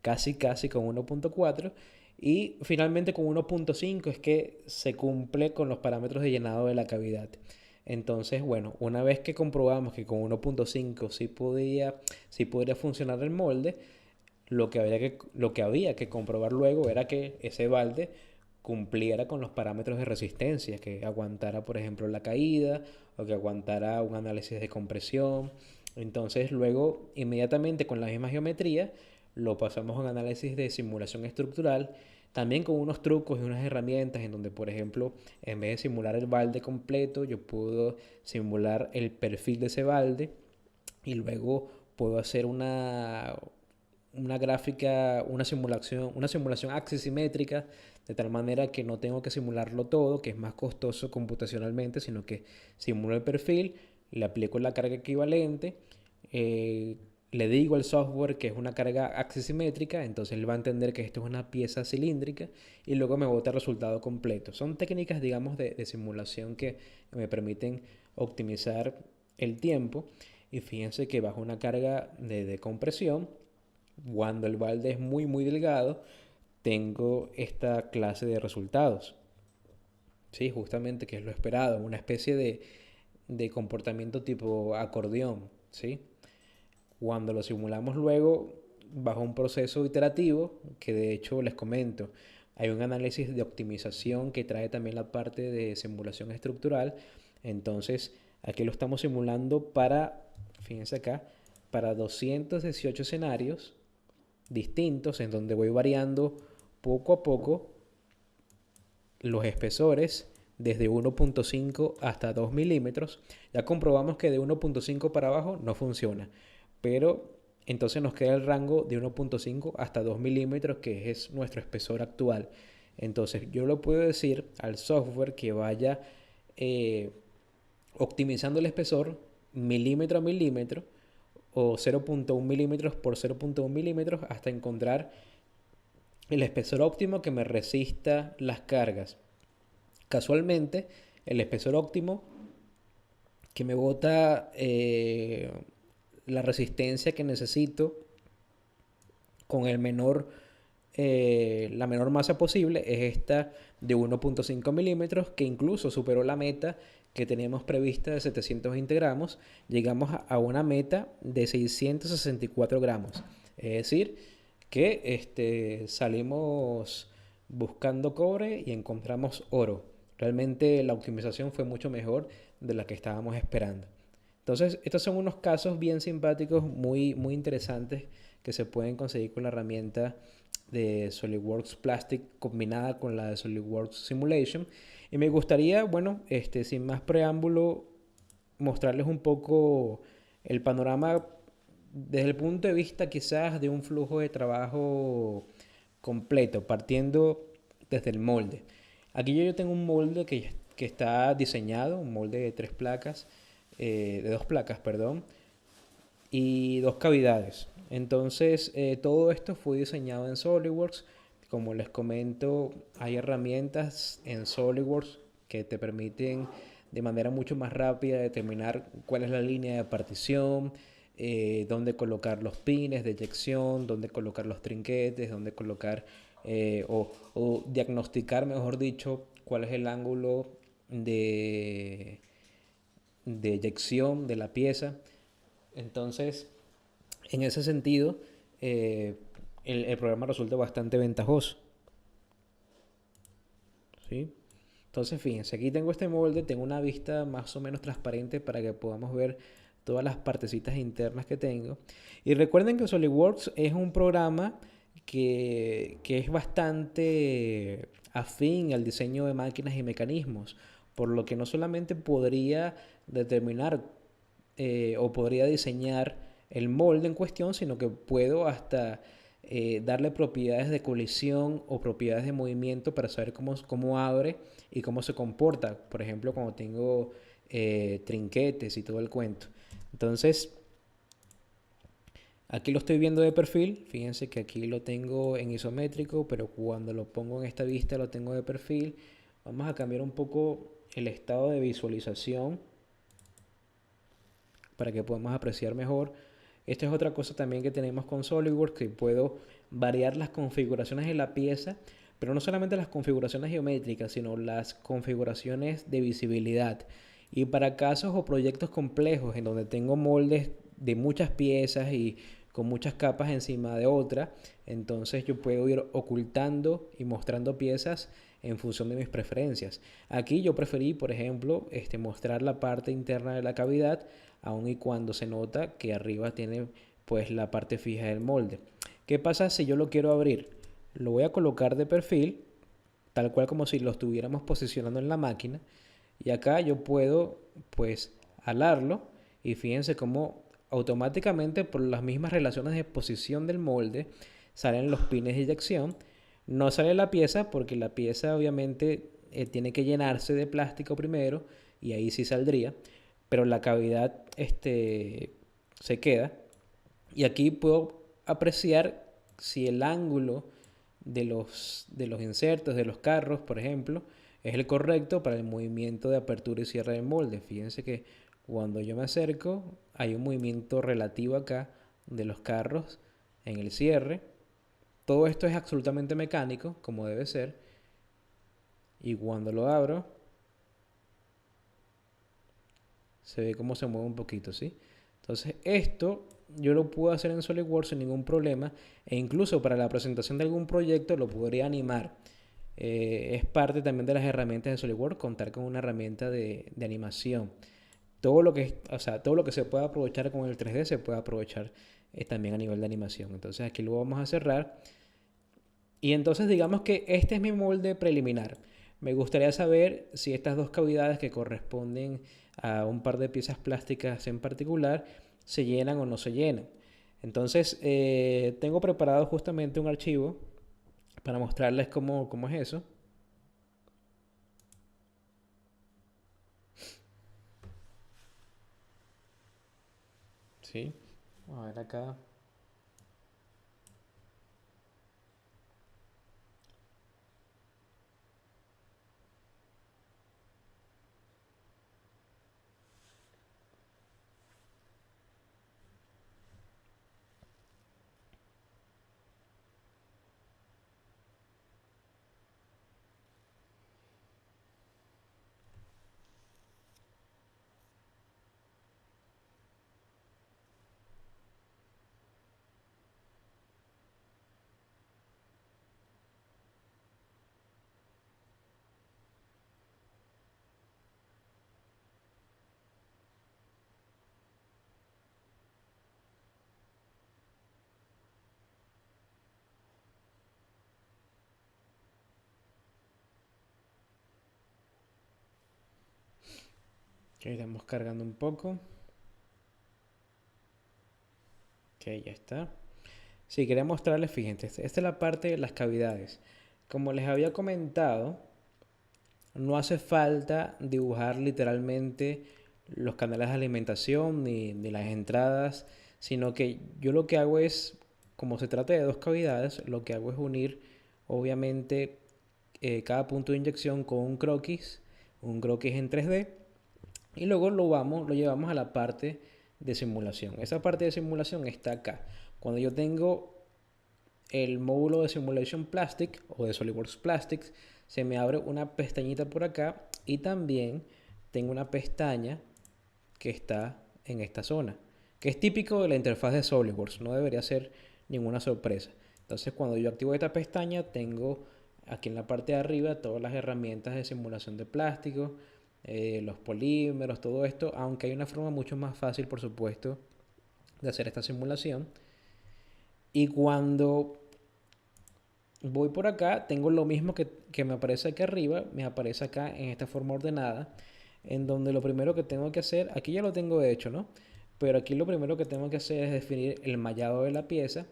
Casi con 1.4. Y finalmente con 1.5 es que se cumple con los parámetros de llenado de la cavidad. Entonces, bueno, una vez que comprobamos que con 1.5 sí podría funcionar el molde, lo que había que comprobar luego era que ese balde cumpliera con los parámetros de resistencia, que aguantara, por ejemplo, la caída o que aguantara un análisis de compresión. Entonces, luego, inmediatamente con la misma geometría, lo pasamos a un análisis de simulación estructural, también con unos trucos y unas herramientas en donde, por ejemplo, en vez de simular el balde completo, yo puedo simular el perfil de ese balde y luego puedo hacer una gráfica, una simulación axisimétrica, de tal manera que no tengo que simularlo todo, que es más costoso computacionalmente, sino que simulo el perfil, le aplico la carga equivalente, eh, le digo al software que es una carga axisimétrica, entonces él va a entender que esto es una pieza cilíndrica y luego me bota el resultado completo. Son técnicas, digamos, de simulación que me permiten optimizar el tiempo y fíjense que bajo una carga de compresión, cuando el balde es muy delgado, tengo esta clase de resultados. Sí, justamente que es lo esperado, una especie de comportamiento tipo acordeón, ¿sí? Cuando lo simulamos luego bajo un proceso iterativo, que de hecho les comento, hay un análisis de optimización que trae también la parte de simulación estructural. Entonces, aquí lo estamos simulando para, fíjense acá, para 218 escenarios distintos en donde voy variando poco a poco los espesores desde 1.5 hasta 2 milímetros. Ya comprobamos que de 1.5 para abajo no funciona, pero entonces nos queda el rango de 1.5 hasta 2 milímetros, que es nuestro espesor actual. Entonces yo lo puedo decir al software que vaya eh, optimizando el espesor milímetro a milímetro o 0.1 milímetros por 0.1 milímetros hasta encontrar el espesor óptimo que me resista las cargas. Casualmente, el espesor óptimo que me bota la resistencia que necesito con la menor masa posible es esta de 1.5 milímetros, que incluso superó la meta que teníamos prevista de 720 gramos. Llegamos a una meta de 664 gramos. Es decir, que salimos buscando cobre y encontramos oro. Realmente la optimización fue mucho mejor de la que estábamos esperando. Entonces, estos son unos casos bien simpáticos, muy interesantes que se pueden conseguir con la herramienta de SolidWorks Plastic combinada con la de SolidWorks Simulation. Y me gustaría, bueno, sin más preámbulo, mostrarles un poco el panorama desde el punto de vista quizás de un flujo de trabajo completo, partiendo desde el molde. Aquí yo tengo un molde que está diseñado, un molde de tres placas, de dos placas, perdón, y dos cavidades. Entonces, todo esto fue diseñado en SolidWorks. Como les comento, hay herramientas en SolidWorks que te permiten de manera mucho más rápida determinar cuál es la línea de partición, dónde colocar los pines de eyección, dónde colocar los trinquetes, dónde colocar o diagnosticar, mejor dicho, cuál es el ángulo de, de eyección de la pieza. Entonces, en ese sentido, el programa resulta bastante ventajoso, ¿sí? Entonces, fíjense, aquí tengo este molde, tengo una vista más o menos transparente para que podamos ver todas las partecitas internas que tengo. Y recuerden que SolidWorks es un programa que es bastante afín al diseño de máquinas y mecanismos, por lo que no solamente podría determinar o podría diseñar el molde en cuestión, sino que puedo hasta darle propiedades de colisión o propiedades de movimiento para saber cómo abre y cómo se comporta. Por ejemplo, cuando tengo trinquetes y todo el cuento. Entonces, aquí lo estoy viendo de perfil. Fíjense que aquí lo tengo en isométrico, pero cuando lo pongo en esta vista lo tengo de perfil. Vamos a cambiar un poco el estado de visualización para que podamos apreciar mejor. Esta es otra cosa también que tenemos con SolidWorks, que puedo variar las configuraciones de la pieza, pero no solamente las configuraciones geométricas, sino las configuraciones de visibilidad. Y para casos o proyectos complejos en donde tengo moldes de muchas piezas y con muchas capas encima de otra, entonces yo puedo ir ocultando y mostrando piezas en función de mis preferencias. Aquí yo preferí, por ejemplo, mostrar la parte interna de la cavidad, aun y cuando se nota que arriba tiene pues la parte fija del molde. ¿Qué pasa si yo lo quiero abrir? Lo voy a colocar de perfil, tal cual como si lo estuviéramos posicionando en la máquina. Y acá yo puedo, pues, alarlo. Y fíjense cómo automáticamente por las mismas relaciones de posición del molde salen los pines de eyección. No sale la pieza porque la pieza obviamente tiene que llenarse de plástico primero y ahí sí saldría. Pero la cavidad se queda. Y aquí puedo apreciar si el ángulo de los insertos de los carros, por ejemplo, es el correcto para el movimiento de apertura y cierre del molde. Fíjense que cuando yo me acerco, hay un movimiento relativo acá de los carros en el cierre. Todo esto es absolutamente mecánico, como debe ser. Y cuando lo abro, se ve cómo se mueve un poquito, ¿sí? Entonces, esto yo lo puedo hacer en SolidWorks sin ningún problema. E incluso para la presentación de algún proyecto lo podría animar. Es parte también de las herramientas de SolidWorks contar con una herramienta de animación. Todo lo que se pueda aprovechar con el 3D se puede aprovechar también a nivel de animación. Entonces aquí lo vamos a cerrar. Y entonces digamos que este es mi molde preliminar. Me gustaría saber si estas dos cavidades que corresponden a un par de piezas plásticas en particular se llenan o no se llenan. Entonces tengo preparado justamente un archivo para mostrarles cómo es eso. Sí, a ver acá. Ok, estamos cargando un poco. Ok, ya está. Sí, quería mostrarles, fíjense, esta es la parte de las cavidades. Como les había comentado, no hace falta dibujar literalmente los canales de alimentación ni las entradas, sino que yo lo que hago es, como se trata de dos cavidades, lo que hago es unir, obviamente, cada punto de inyección con un croquis en 3D, y luego lo llevamos a la parte de simulación. Esa parte de simulación está acá. Cuando yo tengo el módulo de Simulation Plastic o de SolidWorks Plastics, se me abre una pestañita por acá y también tengo una pestaña que está en esta zona, que es típico de la interfaz de SolidWorks, no debería ser ninguna sorpresa. Entonces, cuando yo activo esta pestaña, tengo aquí en la parte de arriba todas las herramientas de simulación de plástico, los polímeros, todo esto, aunque hay una forma mucho más fácil, por supuesto, de hacer esta simulación. Y cuando voy por acá, tengo lo mismo que me aparece aquí arriba, me aparece acá en esta forma ordenada, en donde lo primero que tengo que hacer, aquí ya lo tengo hecho, ¿no? Pero aquí lo primero que tengo que hacer es definir el mallado de la pieza.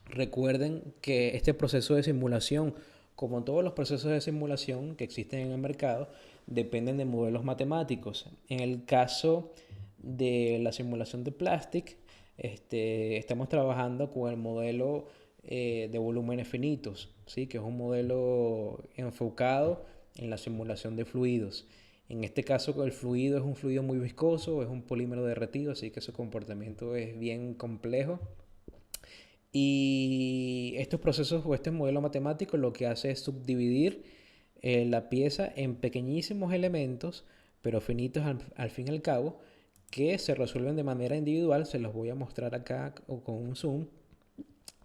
Recuerden que este proceso de simulación, como todos los procesos de simulación que existen en el mercado, dependen de modelos matemáticos. En el caso de la simulación de Plastic, estamos trabajando con el modelo de volúmenes finitos, ¿sí? Que es un modelo enfocado en la simulación de fluidos. En este caso, el fluido es un fluido muy viscoso, es un polímero derretido, así que su comportamiento es bien complejo. Y estos procesos o este modelo matemático lo que hace es subdividir la pieza en pequeñísimos elementos, pero finitos al fin y al cabo, que se resuelven de manera individual. Se los voy a mostrar acá con un zoom.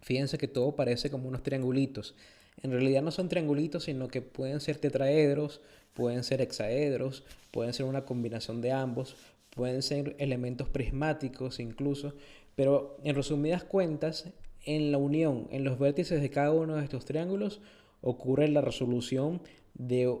Fíjense que todo parece como unos triangulitos. En realidad no son triangulitos, sino que pueden ser tetraedros, pueden ser hexaedros, pueden ser una combinación de ambos, pueden ser elementos prismáticos incluso, pero en resumidas cuentas, en la unión, en los vértices de cada uno de estos triángulos, ocurre la resolución de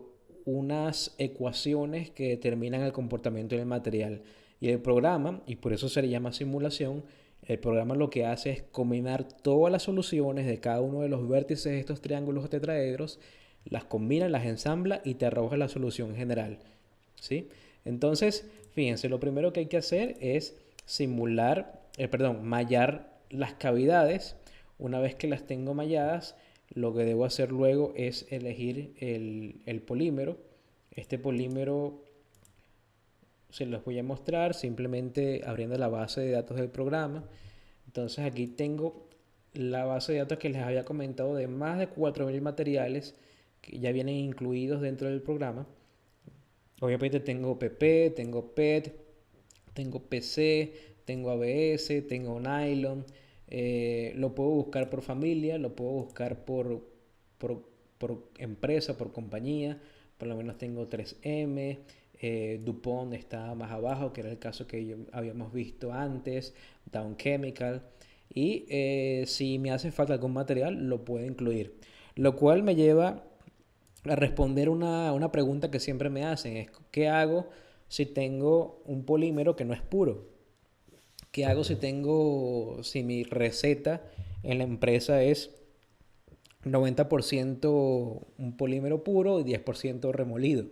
unas ecuaciones que determinan el comportamiento del material. Y el programa, y por eso se le llama simulación, el programa lo que hace es combinar todas las soluciones de cada uno de los vértices de estos triángulos tetraedros, las combina, las ensambla y te arroja la solución general. ¿Sí? Entonces, fíjense, lo primero que hay que hacer es mallar las cavidades. Una vez que las tengo malladas, lo que debo hacer luego es elegir el polímero. Este polímero se los voy a mostrar simplemente abriendo la base de datos del programa. Entonces aquí tengo la base de datos que les había comentado de más de 4000 materiales que ya vienen incluidos dentro del programa. Obviamente tengo PP, tengo PET, tengo PC, tengo ABS, tengo nylon. Lo puedo buscar por familia, lo puedo buscar por, por empresa, por compañía. Por lo menos tengo 3M, DuPont está más abajo, que era el caso que habíamos visto antes, Dow Chemical. Y si me hace falta algún material, lo puedo incluir. Lo cual me lleva a responder una pregunta que siempre me hacen, es ¿qué hago si tengo un polímero que no es puro? ¿Qué hago si mi receta en la empresa es 90% un polímero puro y 10% remolido?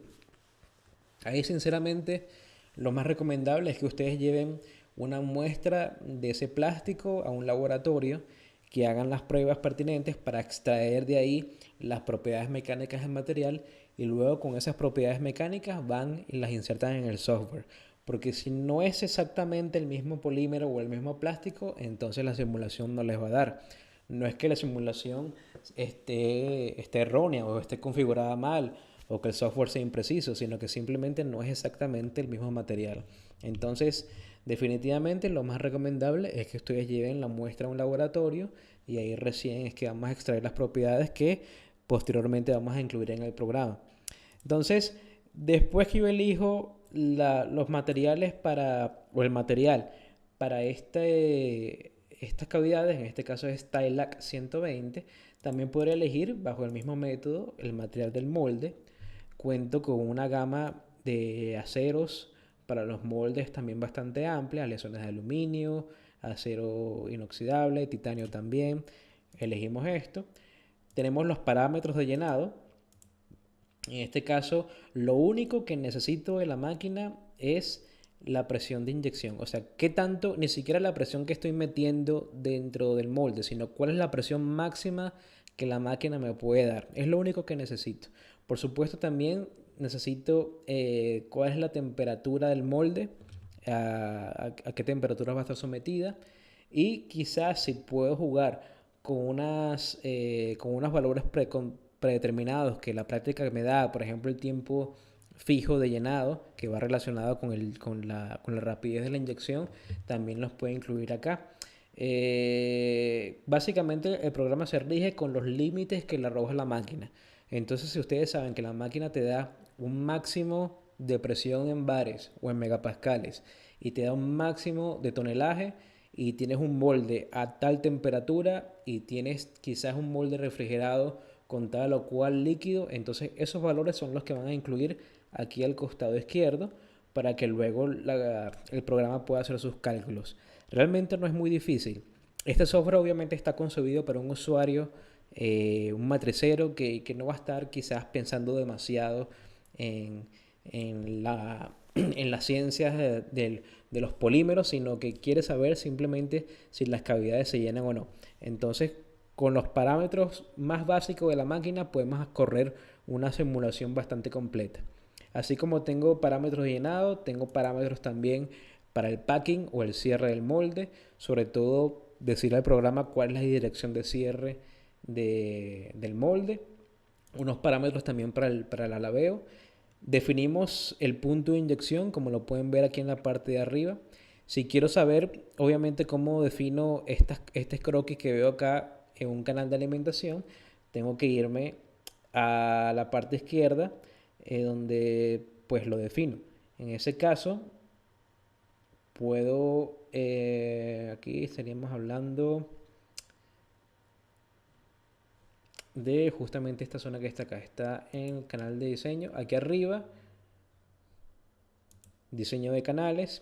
Ahí sinceramente lo más recomendable es que ustedes lleven una muestra de ese plástico a un laboratorio, que hagan las pruebas pertinentes para extraer de ahí las propiedades mecánicas del material, y luego con esas propiedades mecánicas van y las insertan en el software. Porque si no es exactamente el mismo polímero o el mismo plástico, entonces la simulación no les va a dar. No es que la simulación esté errónea o esté configurada mal o que el software sea impreciso, sino que simplemente no es exactamente el mismo material. Entonces, definitivamente lo más recomendable es que ustedes lleven la muestra a un laboratorio, y ahí recién es que vamos a extraer las propiedades que posteriormente vamos a incluir en el programa. Entonces, después que yo elijo los materiales o el material para estas cavidades, en este caso es Stylac 120, también podré elegir bajo el mismo método el material del molde. Cuento con una gama de aceros para los moldes también bastante amplia, aleaciones de aluminio, acero inoxidable, titanio también. Elegimos esto. Tenemos los parámetros de llenado. En este caso, lo único que necesito de la máquina es la presión de inyección. O sea, qué tanto, ni siquiera la presión que estoy metiendo dentro del molde, sino cuál es la presión máxima que la máquina me puede dar. Es lo único que necesito. Por supuesto, también necesito cuál es la temperatura del molde, a qué temperatura va a estar sometida, y quizás si puedo jugar con unos valores predeterminados que la práctica me da, por ejemplo, el tiempo fijo de llenado, que va relacionado con la rapidez de la inyección, también los puede incluir acá. Básicamente el programa se rige con los límites que le arroja la máquina. Entonces, si ustedes saben que la máquina te da un máximo de presión en bares o en megapascales y te da un máximo de tonelaje, y tienes un molde a tal temperatura y tienes quizás un molde refrigerado con tal o cual líquido, entonces esos valores son los que van a incluir aquí al costado izquierdo para que luego el programa pueda hacer sus cálculos. Realmente no es muy difícil. Este software obviamente está concebido para un usuario, un matricero que no va a estar quizás pensando demasiado en, en las ciencias de los polímeros, sino que quiere saber simplemente si las cavidades se llenan o no. Entonces, con los parámetros más básicos de la máquina podemos correr una simulación bastante completa. Así como tengo parámetros de llenado, tengo parámetros también para el packing o el cierre del molde. Sobre todo decirle al programa cuál es la dirección de cierre del molde. Unos parámetros también para el alabeo. Definimos el punto de inyección, como lo pueden ver aquí en la parte de arriba. Si quiero saber, obviamente, cómo defino este croquis que veo acá en un canal de alimentación, tengo que irme a la parte izquierda, donde pues lo defino. En ese caso, puedo, aquí estaríamos hablando de justamente esta zona que está acá. Está en el canal de diseño. Aquí arriba, diseño de canales.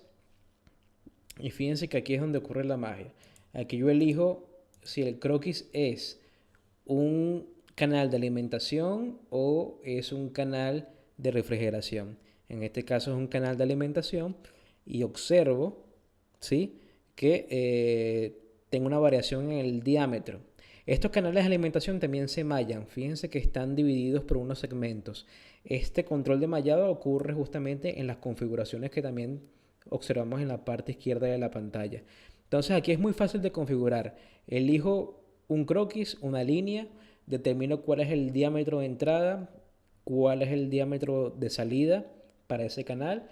Y fíjense que aquí es donde ocurre la magia. Aquí yo elijo si el croquis es un canal de alimentación o es un canal de refrigeración. En este caso es un canal de alimentación y observo, ¿sí?, que tengo una variación en el diámetro. Estos canales de alimentación también se mallan. Fíjense que están divididos por unos segmentos. Este control de mallado ocurre justamente en las configuraciones que también observamos en la parte izquierda de la pantalla. Entonces aquí es muy fácil de configurar. Elijo un croquis, una línea, determino cuál es el diámetro de entrada, cuál es el diámetro de salida para ese canal,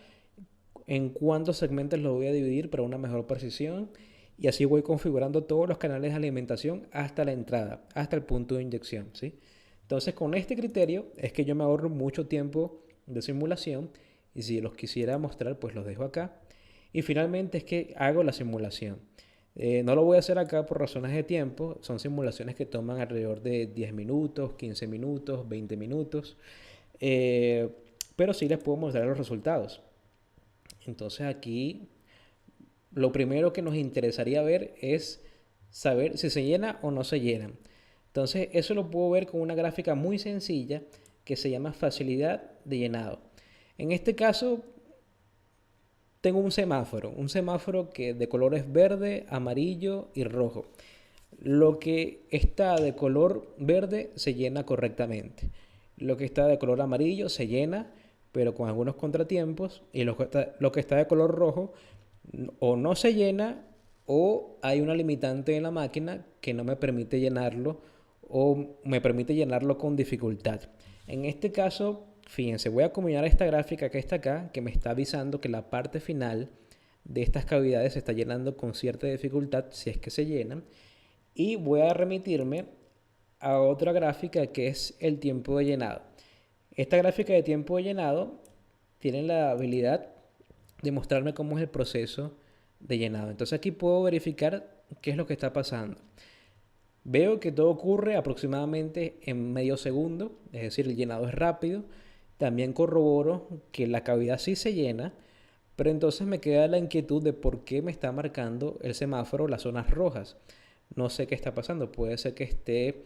en cuántos segmentos lo voy a dividir para una mejor precisión, y así voy configurando todos los canales de alimentación hasta la entrada, hasta el punto de inyección, ¿sí? Entonces con este criterio es que yo me ahorro mucho tiempo de simulación, y si los quisiera mostrar pues los dejo acá. Y finalmente es que hago la simulación. No lo voy a hacer acá por razones de tiempo. Son simulaciones que toman alrededor de 10 minutos, 15 minutos, 20 minutos. Eh, pero sí les puedo mostrar los resultados. Entonces aquí lo primero que nos interesaría ver es saber si se llena o no se llena. Entonces eso lo puedo ver con una gráfica muy sencilla que se llama facilidad de llenado. En este caso tengo un semáforo que de colores verde, amarillo y rojo. Lo que está de color verde se llena correctamente. Lo que está de color amarillo se llena, pero con algunos contratiempos. Y lo que está de color rojo o no se llena o hay una limitante en la máquina que no me permite llenarlo o me permite llenarlo con dificultad. En este caso, fíjense, voy a combinar esta gráfica que está acá, que me está avisando que la parte final de estas cavidades se está llenando con cierta dificultad, si es que se llenan. Y voy a remitirme a otra gráfica que es el tiempo de llenado. Esta gráfica de tiempo de llenado tiene la habilidad de mostrarme cómo es el proceso de llenado. Entonces aquí puedo verificar qué es lo que está pasando. Veo que todo ocurre aproximadamente en medio segundo, es decir, el llenado es rápido. También corroboro que la cavidad sí se llena, pero entonces me queda la inquietud de por qué me está marcando el semáforo las zonas rojas. No sé qué está pasando. Puede ser que esté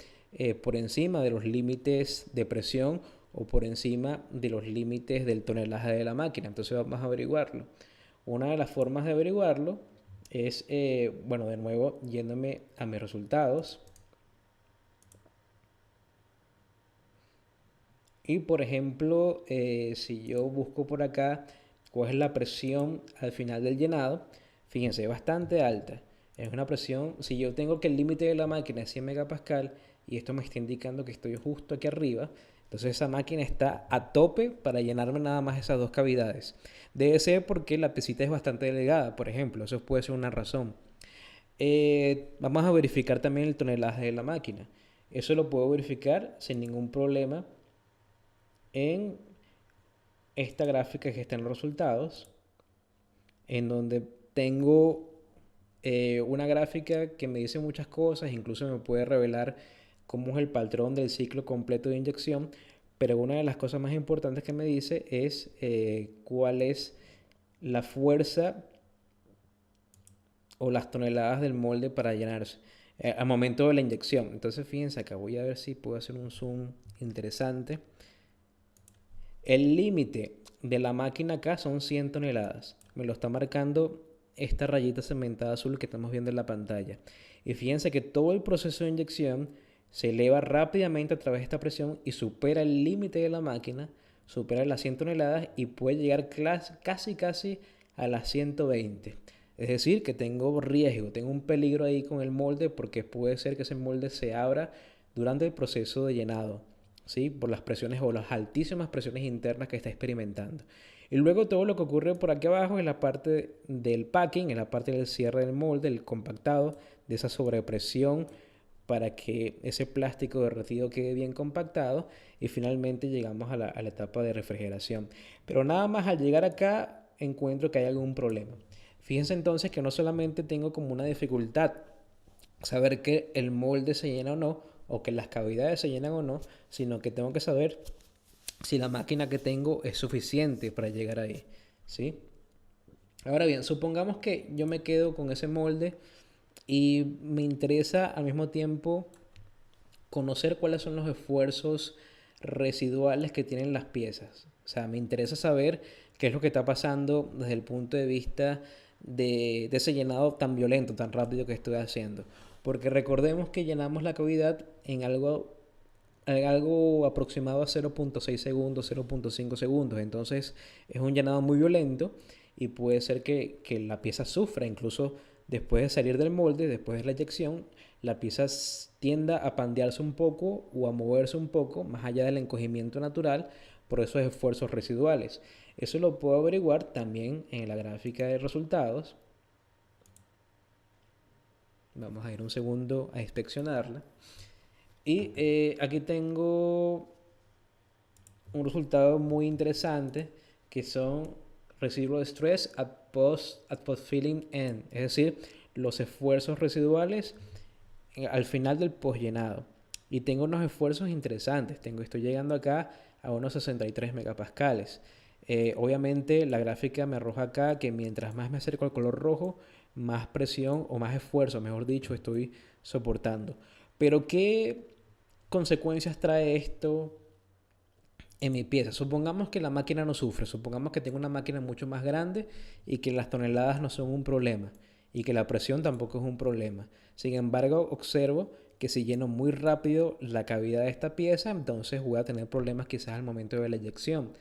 por encima de los límites de presión o por encima de los límites del tonelaje de la máquina. Entonces vamos a averiguarlo. Una de las formas de averiguarlo es, bueno, de nuevo, yéndome a mis resultados. Y por ejemplo, si yo busco por acá cuál es la presión al final del llenado, fíjense, es bastante alta. Es una presión, si yo tengo que el límite de la máquina es 100 megapascal y esto me está indicando que estoy justo aquí arriba, entonces esa máquina está a tope para llenarme nada más esas dos cavidades. Debe ser porque la pesita es bastante delgada, por ejemplo, eso puede ser una razón. Vamos a verificar también el tonelaje de la máquina. Eso lo puedo verificar sin ningún problema en esta gráfica que está en los resultados, en donde tengo una gráfica que me dice muchas cosas, incluso me puede revelar cómo es el patrón del ciclo completo de inyección, pero una de las cosas más importantes que me dice es cuál es la fuerza o las toneladas del molde para llenarse al momento de la inyección. Entonces fíjense acá, voy a ver si puedo hacer un zoom interesante. El límite de la máquina acá son 100 toneladas. Me lo está marcando esta rayita cementada azul que estamos viendo en la pantalla. Y fíjense que todo el proceso de inyección se eleva rápidamente a través de esta presión y supera el límite de la máquina, supera las 100 toneladas y puede llegar casi a las 120. Es decir, que tengo riesgo, tengo un peligro ahí con el molde porque puede ser que ese molde se abra durante el proceso de llenado, ¿sí? Por las presiones o las altísimas presiones internas que está experimentando. Y luego todo lo que ocurre por aquí abajo en la parte del packing, en la parte del cierre del molde, el compactado, de esa sobrepresión para que ese plástico derretido quede bien compactado y finalmente llegamos a la etapa de refrigeración. Pero nada más al llegar acá encuentro que hay algún problema. Fíjense entonces que no solamente tengo como una dificultad saber que el molde se llena o no, o que las cavidades se llenan o no, sino que tengo que saber si la máquina que tengo es suficiente para llegar ahí, ¿sí? Ahora bien, supongamos que yo me quedo con ese molde y me interesa al mismo tiempo conocer cuáles son los esfuerzos residuales que tienen las piezas. O sea, me interesa saber qué es lo que está pasando desde el punto de vista de ese llenado tan violento, tan rápido que estoy haciendo. Porque recordemos que llenamos la cavidad en algo aproximado a 0.6 segundos, 0.5 segundos. Entonces es un llenado muy violento y puede ser que la pieza sufra. Incluso después de salir del molde, después de la eyección, la pieza tienda a pandearse un poco o a moverse un poco más allá del encogimiento natural por esos esfuerzos residuales. Eso lo puedo averiguar también en la gráfica de resultados. Vamos a ir un segundo a inspeccionarla. Y aquí tengo un resultado muy interesante que son residual stress at post filling end, es decir, los esfuerzos residuales al final del post llenado. Y tengo unos esfuerzos interesantes. Estoy llegando acá a unos 63 megapascales. Obviamente la gráfica me arroja acá que mientras más me acerco al color rojo, más presión o más esfuerzo, mejor dicho, estoy soportando. Pero ¿qué consecuencias trae esto en mi pieza? Supongamos que la máquina no sufre, supongamos que tengo una máquina mucho más grande y que las toneladas no son un problema y que la presión tampoco es un problema. Sin embargo, observo que si lleno muy rápido la cavidad de esta pieza, entonces voy a tener problemas quizás al momento de la eyección.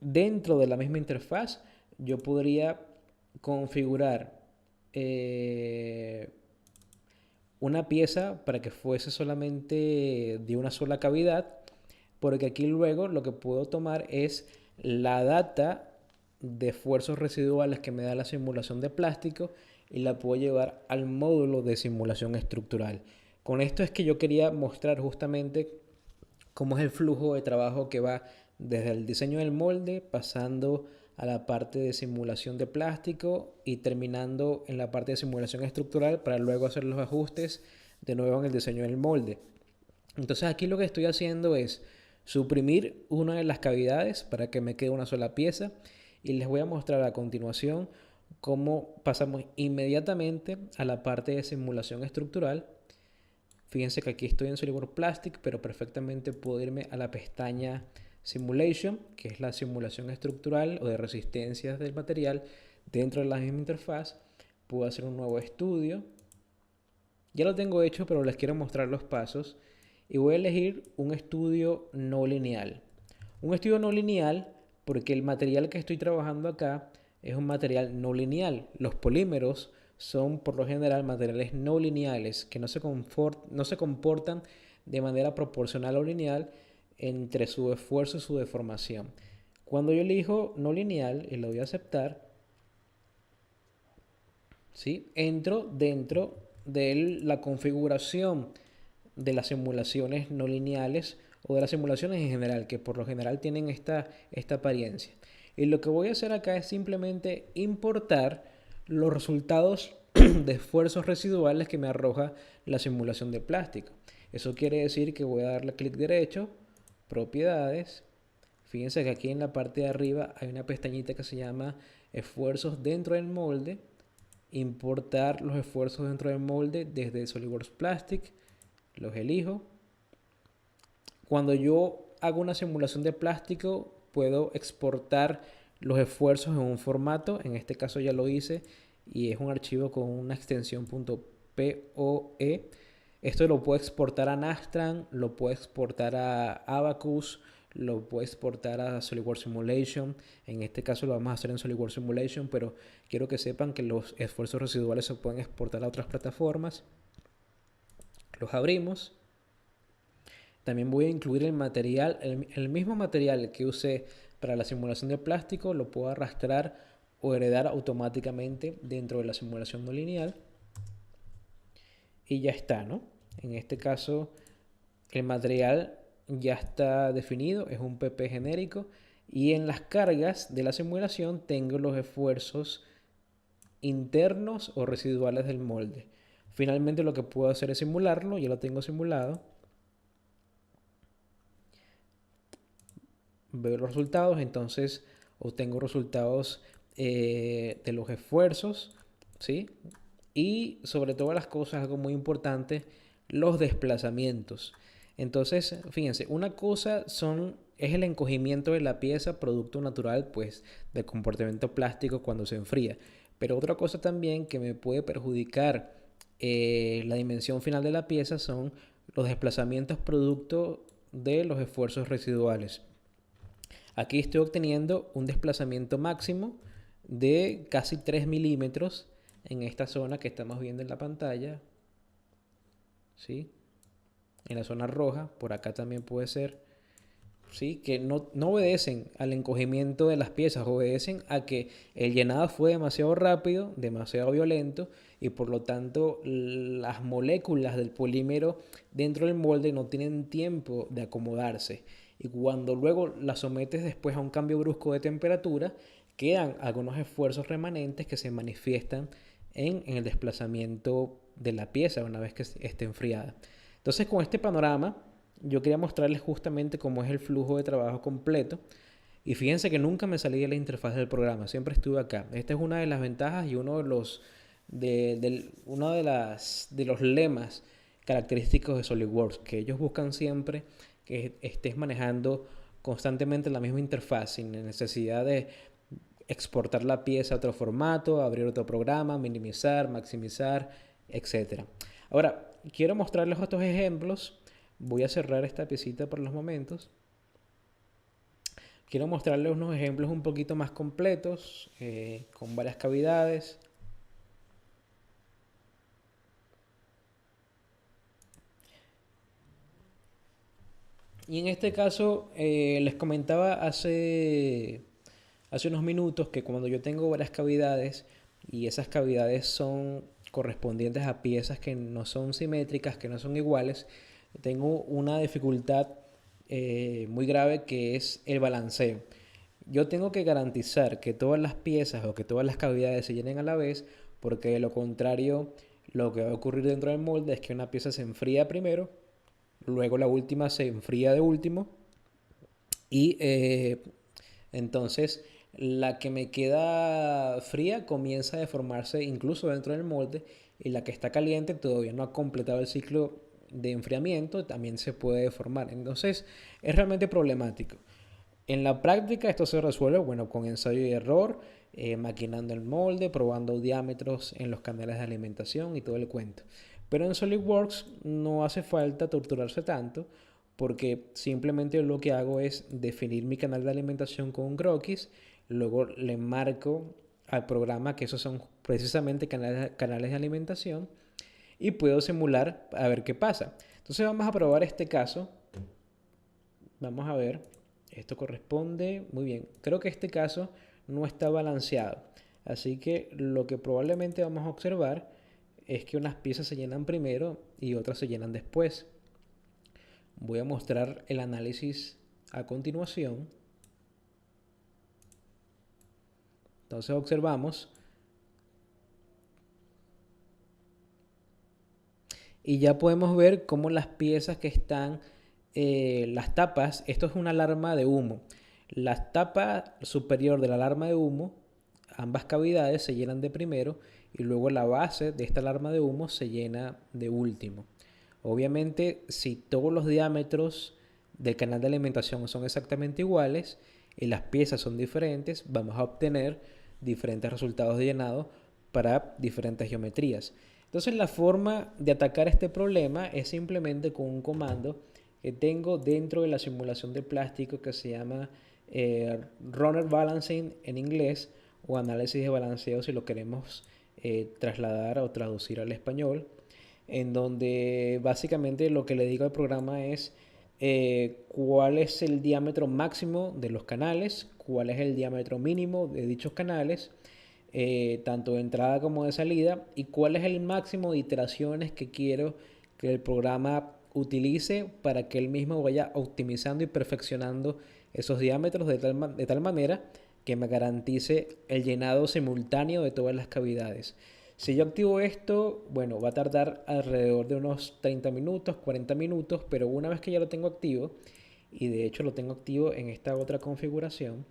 Dentro de la misma interfaz, yo podría configurar eh, una pieza para que fuese solamente de una sola cavidad, porque aquí luego lo que puedo tomar es la data de esfuerzos residuales que me da la simulación de plástico y la puedo llevar al módulo de simulación estructural. Con esto es que yo quería mostrar justamente cómo es el flujo de trabajo que va desde el diseño del molde, pasando a la parte de simulación de plástico y terminando en la parte de simulación estructural para luego hacer los ajustes de nuevo en el diseño del molde. Entonces aquí lo que estoy haciendo es suprimir una de las cavidades para que me quede una sola pieza y les voy a mostrar a continuación cómo pasamos inmediatamente a la parte de simulación estructural. Fíjense que aquí estoy en SolidWorks Plastic, pero perfectamente puedo irme a la pestaña Simulation, que es la simulación estructural o de resistencias del material dentro de la misma interfaz. Puedo hacer un nuevo estudio. Ya lo tengo hecho, pero les quiero mostrar los pasos. Y voy a elegir un estudio no lineal. Un estudio no lineal porque el material que estoy trabajando acá es un material no lineal. Los polímeros son por lo general materiales no lineales que no se comportan de manera proporcional o lineal entre su esfuerzo y su deformación. Cuando yo elijo no lineal y lo voy a aceptar, ¿sí? Entro dentro de la configuración de las simulaciones no lineales o de las simulaciones en general, que por lo general tienen esta apariencia. Y lo que voy a hacer acá es simplemente importar los resultados de esfuerzos residuales que me arroja la simulación de plástico. Eso quiere decir que voy a darle clic derecho, propiedades. Fíjense que aquí en la parte de arriba hay una pestañita que se llama esfuerzos dentro del molde. Importar los esfuerzos dentro del molde desde SolidWorks Plastic. Los elijo. Cuando yo hago una simulación de plástico, puedo exportar los esfuerzos en un formato. En este caso ya lo hice y es un archivo con una extensión .poe. Esto lo puedo exportar a Nastran, lo puedo exportar a Abacus, lo puedo exportar a SolidWorks Simulation. En este caso lo vamos a hacer en SolidWorks Simulation, pero quiero que sepan que los esfuerzos residuales se pueden exportar a otras plataformas. Los abrimos. También voy a incluir el material, el mismo material que usé para la simulación de plástico, lo puedo arrastrar o heredar automáticamente dentro de la simulación no lineal. Y ya está, ¿no? En este caso, el material ya está definido, es un PP genérico. Y en las cargas de la simulación tengo los esfuerzos internos o residuales del molde. Finalmente lo que puedo hacer es simularlo, ya lo tengo simulado. Veo los resultados, entonces obtengo resultados de los esfuerzos, ¿sí? Y sobre todas las cosas, algo muy importante, los desplazamientos. Entonces, fíjense, una cosa es el encogimiento de la pieza, producto natural, pues, del comportamiento plástico cuando se enfría. Pero otra cosa también que me puede perjudicar la dimensión final de la pieza son los desplazamientos producto de los esfuerzos residuales. Aquí estoy obteniendo un desplazamiento máximo de casi 3 milímetros en esta zona que estamos viendo en la pantalla, ¿sí? En la zona roja, por acá también puede ser, ¿sí? Que no obedecen al encogimiento de las piezas, obedecen a que el llenado fue demasiado rápido, demasiado violento, y por lo tanto las moléculas del polímero dentro del molde no tienen tiempo de acomodarse. Y cuando luego las sometes después a un cambio brusco de temperatura, quedan algunos esfuerzos remanentes que se manifiestan en el desplazamiento de la pieza una vez que esté enfriada. Entonces, con este panorama, yo quería mostrarles justamente cómo es el flujo de trabajo completo. Y fíjense que nunca me salí de la interfaz del programa, siempre estuve acá. Esta es una de las ventajas y uno de los lemas característicos de SolidWorks, que ellos buscan siempre que estés manejando constantemente la misma interfaz, sin necesidad de exportar la pieza a otro formato, abrir otro programa, minimizar, maximizar, etc. Ahora, quiero mostrarles otros ejemplos. Voy a cerrar esta piecita por los momentos. Quiero mostrarles unos ejemplos un poquito más completos, con varias cavidades. Y en este caso, les comentaba hace unos minutos que cuando yo tengo varias cavidades y esas cavidades son correspondientes a piezas que no son simétricas, que no son iguales, tengo una dificultad muy grave que es el balanceo. Yo tengo que garantizar que todas las piezas o que todas las cavidades se llenen a la vez, porque de lo contrario, lo que va a ocurrir dentro del molde es que una pieza se enfría primero, luego la última se enfría de último y entonces la que me queda fría comienza a deformarse incluso dentro del molde, y la que está caliente todavía no ha completado el ciclo de enfriamiento, también se puede deformar. Entonces es realmente problemático. En la práctica esto se resuelve, bueno, con ensayo y error, maquinando el molde, probando diámetros en los canales de alimentación y todo el cuento. Pero en SolidWorks no hace falta torturarse tanto, porque simplemente lo que hago es definir mi canal de alimentación con un croquis, luego le marco al programa que esos son precisamente canales de alimentación, y puedo simular a ver qué pasa. Entonces vamos a probar este caso. Vamos a ver, esto corresponde, muy bien, creo que este caso no está balanceado, así que lo que probablemente vamos a observar es que unas piezas se llenan primero y otras se llenan después. Voy a mostrar el análisis a continuación. Entonces observamos y ya podemos ver cómo las piezas que están, las tapas, esto es una alarma de humo. La tapa superior de la alarma de humo, ambas cavidades se llenan de primero y luego la base de esta alarma de humo se llena de último. Obviamente, si todos los diámetros del canal de alimentación son exactamente iguales y las piezas son diferentes, vamos a obtener diferentes resultados de llenado para diferentes geometrías. Entonces la forma de atacar este problema es simplemente con un comando que tengo dentro de la simulación de plástico que se llama Runner Balancing en inglés, o análisis de balanceo si lo queremos trasladar o traducir al español, en donde básicamente lo que le digo al programa es cuál es el diámetro máximo de los canales, cuál es el diámetro mínimo de dichos canales, tanto de entrada como de salida, y cuál es el máximo de iteraciones que quiero que el programa utilice para que él mismo vaya optimizando y perfeccionando esos diámetros de tal manera que me garantice el llenado simultáneo de todas las cavidades. Si yo activo esto, bueno, va a tardar alrededor de unos 30 minutos, 40 minutos, pero una vez que ya lo tengo activo, y de hecho lo tengo activo en esta otra configuración,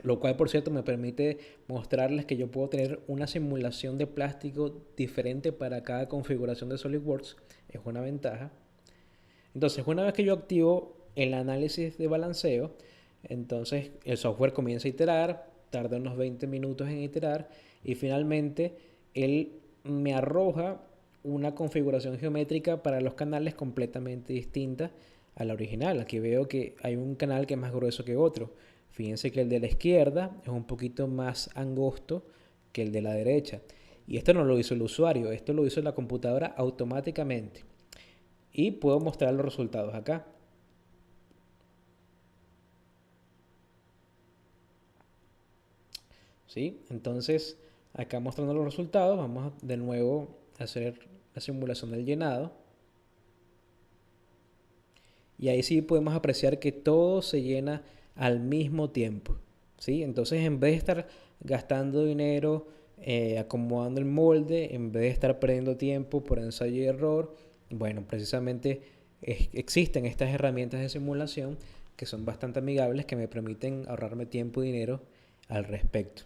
lo cual por cierto me permite mostrarles que yo puedo tener una simulación de plástico diferente para cada configuración de SolidWorks, es una ventaja. Entonces, una vez que yo activo el análisis de balanceo, entonces el software comienza a iterar, tarda unos 20 minutos en iterar y finalmente él me arroja una configuración geométrica para los canales completamente distinta a la original. Aquí veo que hay un canal que es más grueso que otro. Fíjense que el de la izquierda es un poquito más angosto que el de la derecha. Y esto no lo hizo el usuario, esto lo hizo la computadora automáticamente. Y puedo mostrar los resultados acá. ¿Sí? Entonces, acá mostrando los resultados, vamos de nuevo a hacer la simulación del llenado. Y ahí sí podemos apreciar que todo se llena al mismo tiempo. ¿Sí? Entonces, en vez de estar gastando dinero acomodando el molde, en vez de estar perdiendo tiempo por ensayo y error, bueno, precisamente existen estas herramientas de simulación que son bastante amigables, que me permiten ahorrarme tiempo y dinero al respecto.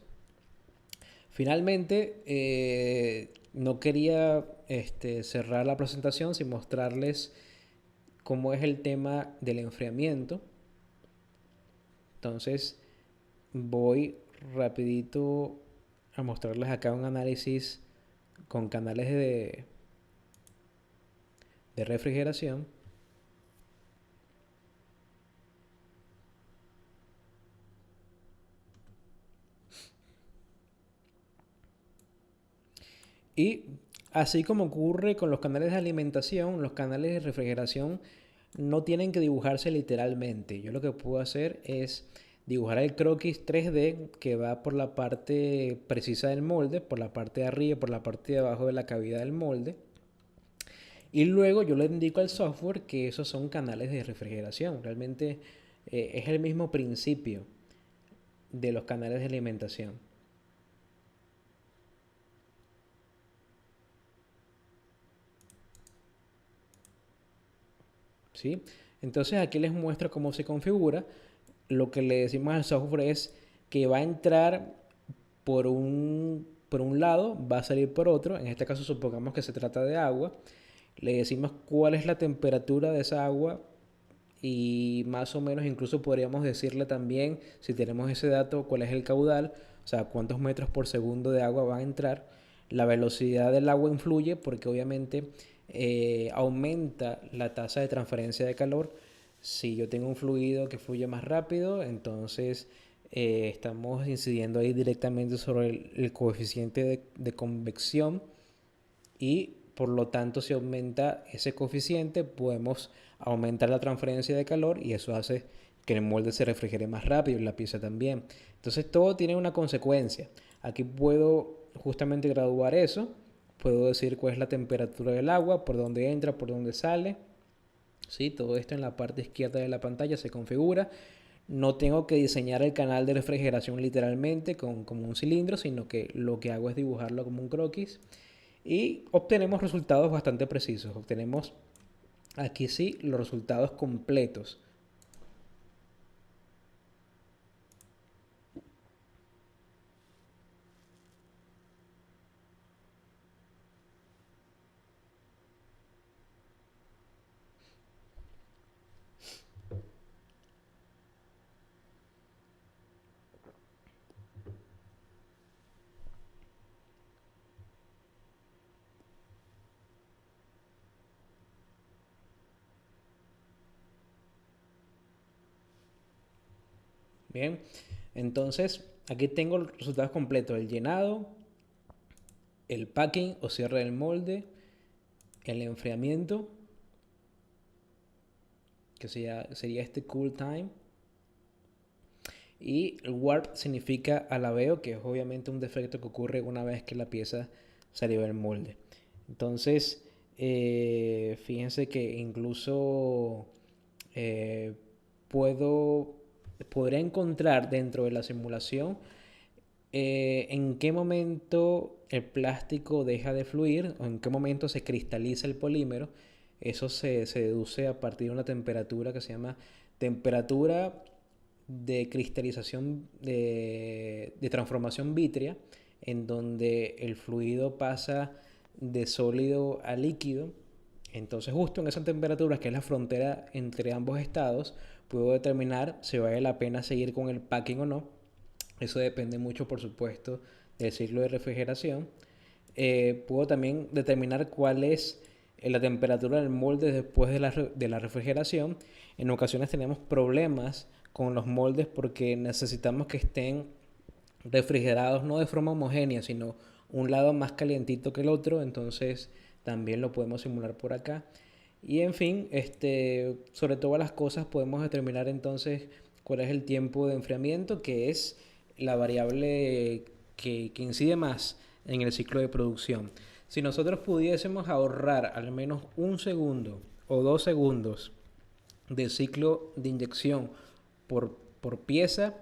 Finalmente, no quería cerrar la presentación sin mostrarles cómo es el tema del enfriamiento. Entonces, voy rapidito a mostrarles acá un análisis con canales de refrigeración. Y así como ocurre con los canales de alimentación, los canales de refrigeración no tienen que dibujarse literalmente. Yo lo que puedo hacer es dibujar el croquis 3D que va por la parte precisa del molde, por la parte de arriba, por la parte de abajo de la cavidad del molde. Y luego yo le indico al software que esos son canales de refrigeración. Realmente es el mismo principio de los canales de alimentación. ¿Sí? Entonces aquí les muestro cómo se configura. Lo que le decimos al software es que va a entrar por un lado, va a salir por otro. En este caso supongamos que se trata de agua. Le decimos cuál es la temperatura de esa agua y más o menos incluso podríamos decirle también, si tenemos ese dato, cuál es el caudal, o sea, cuántos metros por segundo de agua va a entrar. La velocidad del agua influye porque obviamente aumenta la tasa de transferencia de calor. Si yo tengo un fluido que fluye más rápido, entonces estamos incidiendo ahí directamente sobre el coeficiente de convección y por lo tanto si aumenta ese coeficiente podemos aumentar la transferencia de calor y eso hace que el molde se refrigere más rápido y la pieza también. Entonces todo tiene una consecuencia. Aquí puedo justamente graduar eso. Puedo decir cuál es la temperatura del agua, por dónde entra, por dónde sale. ¿Sí? Todo esto en la parte izquierda de la pantalla se configura. No tengo que diseñar el canal de refrigeración literalmente como un cilindro, sino que lo que hago es dibujarlo como un croquis y obtenemos resultados bastante precisos. Obtenemos aquí sí los resultados completos. Bien, entonces aquí tengo los resultados completos. El llenado, el packing o cierre del molde, el enfriamiento, que sería este cool time. Y el warp significa alabeo, que es obviamente un defecto que ocurre una vez que la pieza salió del molde. Entonces, fíjense que incluso eh, puedo, podré encontrar dentro de la simulación en qué momento el plástico deja de fluir o en qué momento se cristaliza el polímero. Eso se deduce a partir de una temperatura que se llama temperatura de cristalización de transformación vítrea, en donde el fluido pasa de sólido a líquido. Entonces, justo en esa temperatura, que es la frontera entre ambos estados, puedo determinar si vale la pena seguir con el packing o no. Eso depende mucho, por supuesto, del ciclo de refrigeración. Puedo también determinar cuál es la temperatura del molde después de la refrigeración. En ocasiones tenemos problemas con los moldes porque necesitamos que estén refrigerados no de forma homogénea, sino un lado más calientito que el otro. Entonces también lo podemos simular por acá. Y en fin, sobre todas las cosas podemos determinar entonces cuál es el tiempo de enfriamiento, que es la variable que incide más en el ciclo de producción. Si nosotros pudiésemos ahorrar al menos un segundo o 2 segundos de ciclo de inyección por pieza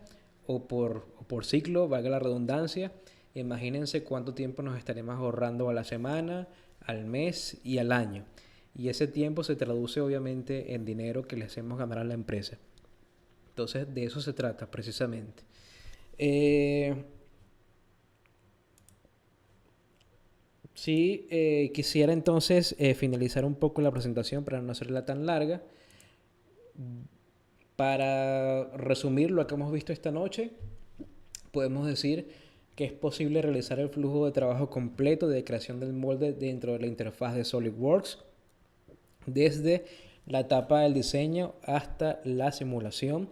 o por ciclo, valga la redundancia, imagínense cuánto tiempo nos estaremos ahorrando a la semana, al mes y al año. Y ese tiempo se traduce obviamente en dinero que le hacemos ganar a la empresa. Entonces de eso se trata precisamente. Eh, sí, quisiera entonces finalizar un poco la presentación para no hacerla tan larga. Para resumir lo que hemos visto esta noche, podemos decir que es posible realizar el flujo de trabajo completo de creación del molde dentro de la interfaz de SolidWorks, desde la etapa del diseño hasta la simulación.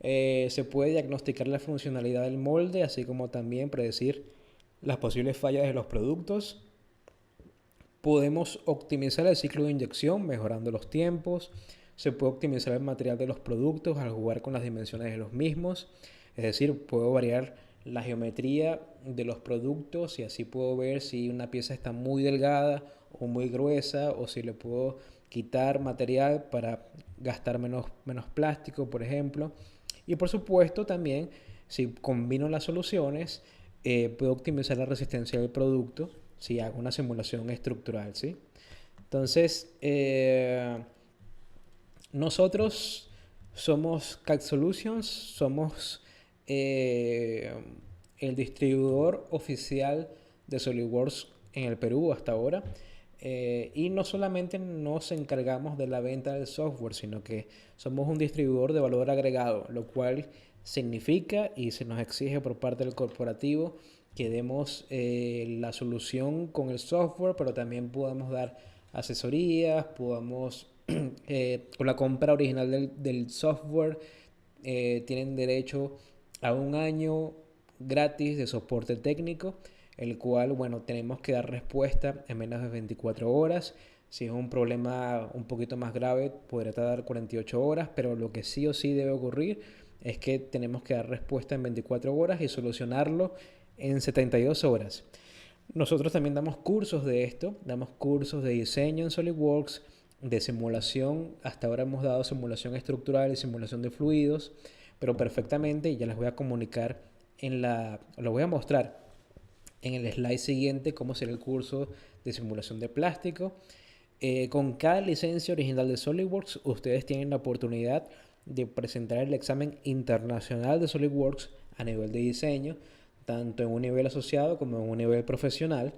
Se puede diagnosticar la funcionalidad del molde, así como también predecir las posibles fallas de los productos. Podemos optimizar el ciclo de inyección mejorando los tiempos. Se puede optimizar el material de los productos al jugar con las dimensiones de los mismos. Es decir, puedo variar la geometría de los productos y así puedo ver si una pieza está muy delgada o muy gruesa, o si le puedo quitar material para gastar menos plástico, por ejemplo. Y por supuesto también, si combino las soluciones, puedo optimizar la resistencia del producto si hago una simulación estructural, ¿sí? Entonces, nosotros somos CAD Solutions, somos eh, el distribuidor oficial de SolidWorks en el Perú hasta ahora. Y no solamente nos encargamos de la venta del software, sino que somos un distribuidor de valor agregado, lo cual significa y se nos exige por parte del corporativo que demos la solución con el software, pero también podamos dar asesorías, podamos con la compra original del software, tienen derecho a un año gratis de soporte técnico, el cual, bueno, tenemos que dar respuesta en menos de 24 horas. Si es un problema un poquito más grave, podría tardar 48 horas, pero lo que sí o sí debe ocurrir es que tenemos que dar respuesta en 24 horas y solucionarlo en 72 horas. Nosotros también damos cursos de esto, damos cursos de diseño en SolidWorks, de simulación. Hasta ahora hemos dado simulación estructural y simulación de fluidos, pero perfectamente, y ya les voy a comunicar lo voy a mostrar en el slide siguiente cómo será el curso de simulación de plástico. Con cada licencia original de SolidWorks, ustedes tienen la oportunidad de presentar el examen internacional de SolidWorks a nivel de diseño, tanto en un nivel asociado como en un nivel profesional.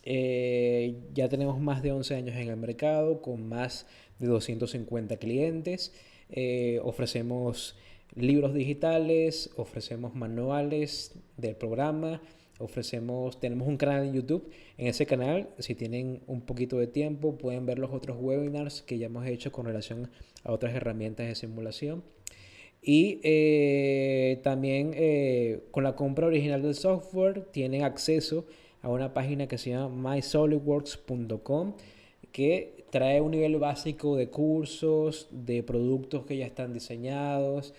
Ya tenemos más de 11 años en el mercado, con más de 250 clientes. Ofrecemos libros digitales, ofrecemos manuales del programa, tenemos un canal en YouTube. En ese canal, si tienen un poquito de tiempo, pueden ver los otros webinars que ya hemos hecho con relación a otras herramientas de simulación. Y también con la compra original del software tienen acceso a una página que se llama mysolidworks.com, que trae un nivel básico de cursos, de productos que ya están diseñados,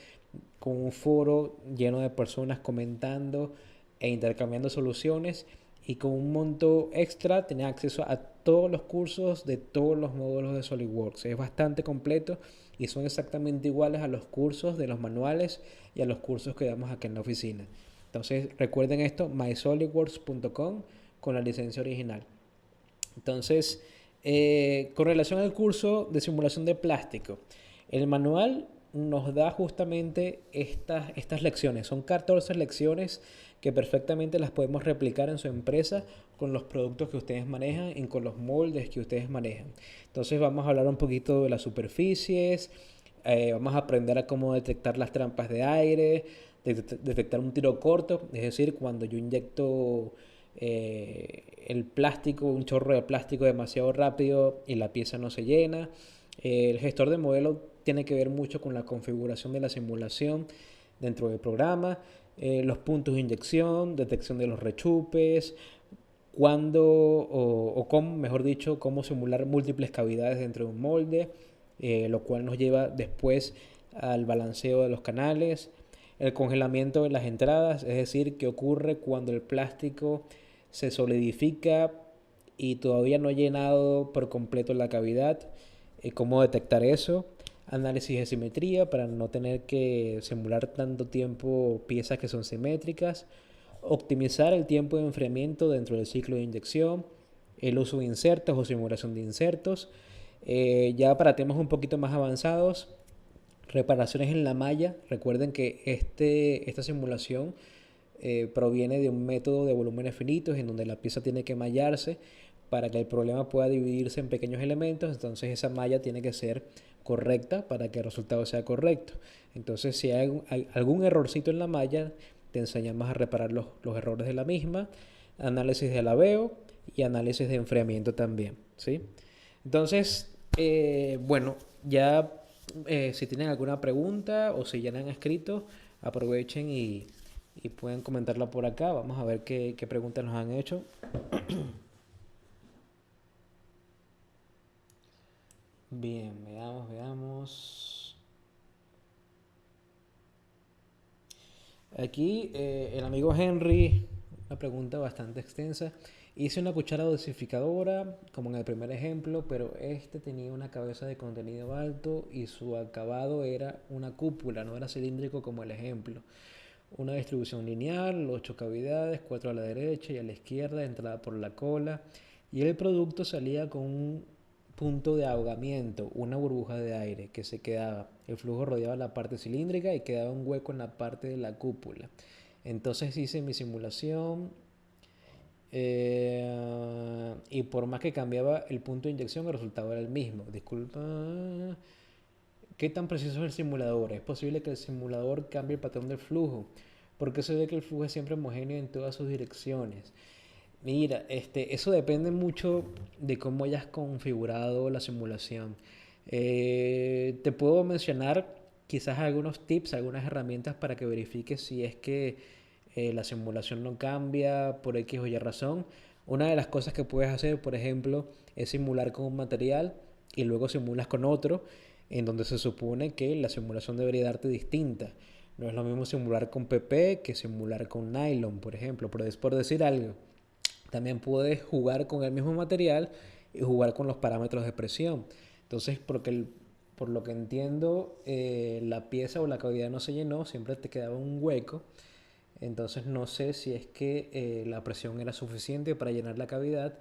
con un foro lleno de personas comentando e intercambiando soluciones, y con un monto extra tenés acceso a todos los cursos de todos los módulos de SolidWorks. Es bastante completo y son exactamente iguales a los cursos de los manuales y a los cursos que damos aquí en la oficina. Entonces recuerden esto, mysolidworks.com con la licencia original. Entonces, con relación al curso de simulación de plástico, el manual nos da justamente estas lecciones. Son 14 lecciones que perfectamente las podemos replicar en su empresa con los productos que ustedes manejan y con los moldes que ustedes manejan. Entonces vamos a hablar un poquito de las superficies, vamos a aprender a cómo detectar las trampas de aire, detectar un tiro corto, es decir, cuando yo inyecto el plástico, un chorro de plástico demasiado rápido y la pieza no se llena. El gestor de modelo tiene que ver mucho con la configuración de la simulación dentro del programa, los puntos de inyección, detección de los rechupes, cuándo o cómo, mejor dicho, cómo simular múltiples cavidades dentro de un molde, lo cual nos lleva después al balanceo de los canales, el congelamiento de las entradas, es decir, qué ocurre cuando el plástico se solidifica y todavía no ha llenado por completo la cavidad, cómo detectar eso, análisis de simetría para no tener que simular tanto tiempo piezas que son simétricas, optimizar el tiempo de enfriamiento dentro del ciclo de inyección, el uso de insertos o simulación de insertos. Ya para temas un poquito más avanzados, reparaciones en la malla. Recuerden que esta simulación proviene de un método de volúmenes finitos en donde la pieza tiene que mallarse para que el problema pueda dividirse en pequeños elementos. Entonces esa malla tiene que ser correcta para que el resultado sea correcto. Entonces si hay algún errorcito en la malla, te enseñamos a reparar los errores de la misma, análisis de alabeo y análisis de enfriamiento también, ¿sí? Entonces, bueno, ya si tienen alguna pregunta o si ya la han escrito, aprovechen y pueden comentarla por acá. Vamos a ver qué preguntas nos han hecho. Bien, veamos. Aquí el amigo Henry, una pregunta bastante extensa. Hice una cuchara dosificadora, como en el primer ejemplo, pero este tenía una cabeza de contenido alto y su acabado era una cúpula, no era cilíndrico como el ejemplo. Una distribución lineal, 8 cavidades, 4 a la derecha y a la izquierda, entrada por la cola. Y el producto salía con un punto de ahogamiento, una burbuja de aire que se quedaba. El flujo rodeaba la parte cilíndrica y quedaba un hueco en la parte de la cúpula. Entonces hice mi simulación y por más que cambiaba el punto de inyección, el resultado era el mismo. Disculpa. ¿Qué tan preciso es el simulador? ¿Es posible que el simulador cambie el patrón del flujo? Porque se ve que el flujo es siempre homogéneo en todas sus direcciones. Mira, eso depende mucho de cómo hayas configurado la simulación. Te puedo mencionar quizás algunos tips, algunas herramientas para que verifiques si es que la simulación no cambia por X o Y razón. Una de las cosas que puedes hacer, por ejemplo, es simular con un material y luego simulas con otro, en donde se supone que la simulación debería darte distinta. No es lo mismo simular con PP que simular con nylon, por ejemplo, pero es por decir algo. También puedes jugar con el mismo material y jugar con los parámetros de presión. Entonces, por lo que entiendo, la pieza o la cavidad no se llenó, siempre te quedaba un hueco. Entonces no sé si es que la presión era suficiente para llenar la cavidad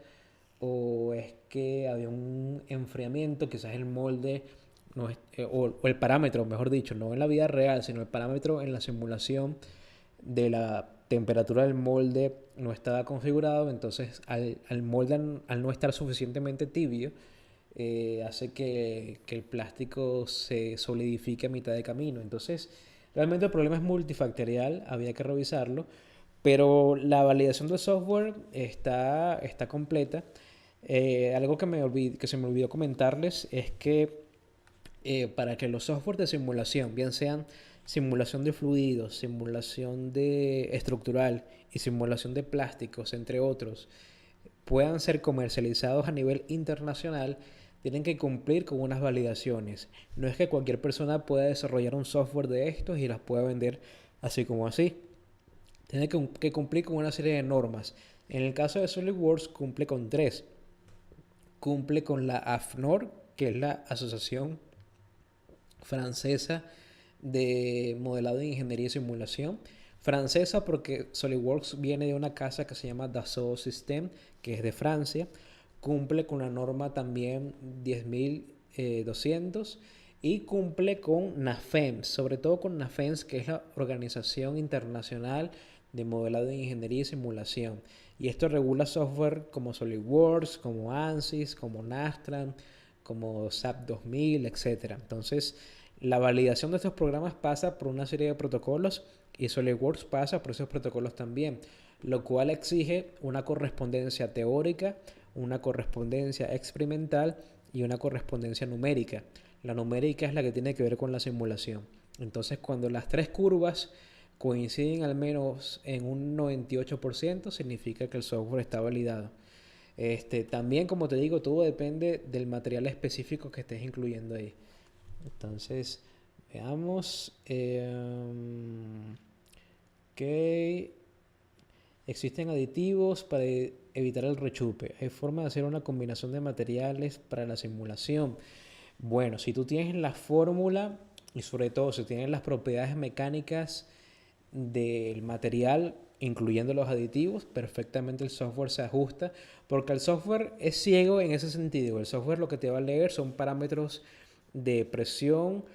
o es que había un enfriamiento, quizás el molde no es, o el parámetro, mejor dicho, no en la vida real, sino el parámetro en la simulación de la temperatura del molde no estaba configurado, entonces al molde al no estar suficientemente tibio, hace que el plástico se solidifique a mitad de camino. Entonces, realmente el problema es multifactorial, había que revisarlo, pero la validación del software está completa. Algo que se me olvidó comentarles es que para que los softwares de simulación, bien sean simulación de fluidos, simulación de estructural y simulación de plásticos, entre otros, puedan ser comercializados a nivel internacional, tienen que cumplir con unas validaciones. No es que cualquier persona pueda desarrollar un software de estos y las pueda vender así como así. Tiene que cumplir con una serie de normas. En el caso de SolidWorks cumple con tres. Cumple con la AFNOR, que es la Asociación Francesa de Modelado de Ingeniería y Simulación. Francesa porque SolidWorks viene de una casa que se llama Dassault Systèmes, que es de Francia. Cumple con la norma también 10.200 y cumple con NAFEMS, sobre todo con NAFEMS, que es la Organización Internacional de Modelado de Ingeniería y Simulación. Y esto regula software como SolidWorks, como ANSYS, como Nastran, como SAP 2000, etcétera. Entonces, la validación de estos programas pasa por una serie de protocolos y SolidWorks pasa por esos protocolos también, lo cual exige una correspondencia teórica, una correspondencia experimental y una correspondencia numérica. La numérica es la que tiene que ver con la simulación. Entonces, cuando las tres curvas coinciden al menos en un 98%, significa que el software está validado. También, como te digo, todo depende del material específico que estés incluyendo ahí. Entonces, veamos. Ok. Existen aditivos para evitar el rechupe. Hay forma de hacer una combinación de materiales para la simulación. Bueno, si tú tienes la fórmula y sobre todo si tienes las propiedades mecánicas del material, incluyendo los aditivos, perfectamente el software se ajusta, porque el software es ciego en ese sentido. El software lo que te va a leer son parámetros de presión,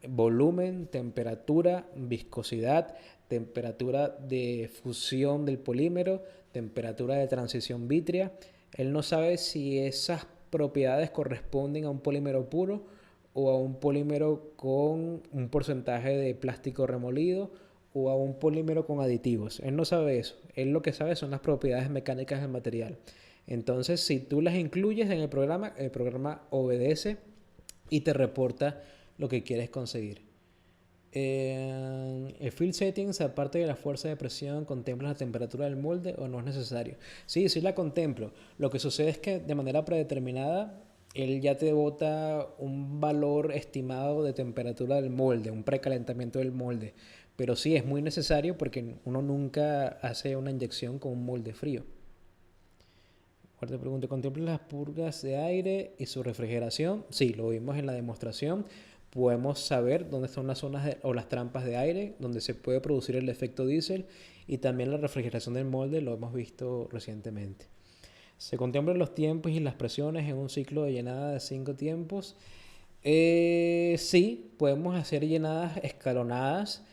volumen, temperatura, viscosidad, temperatura de fusión del polímero, temperatura de transición vítrea. Él no sabe si esas propiedades corresponden a un polímero puro o a un polímero con un porcentaje de plástico remolido o a un polímero con aditivos. Él no sabe eso. Él lo que sabe son las propiedades mecánicas del material. Entonces, si tú las incluyes en el programa obedece y te reporta lo que quieres conseguir. El field settings, aparte de la fuerza de presión, ¿contempla la temperatura del molde o no es necesario? Sí, sí la contemplo. Lo que sucede es que de manera predeterminada él ya te bota un valor estimado de temperatura del molde, un precalentamiento del molde. Pero sí es muy necesario porque uno nunca hace una inyección con un molde frío. Ahora te pregunto, ¿contempla las purgas de aire y su refrigeración? Sí, lo vimos en la demostración. Podemos saber dónde están las zonas o las trampas de aire, donde se puede producir el efecto diésel, y también la refrigeración del molde, lo hemos visto recientemente. Se contemplan los tiempos y las presiones en un ciclo de llenada de 5 tiempos. Sí, podemos hacer llenadas escalonadas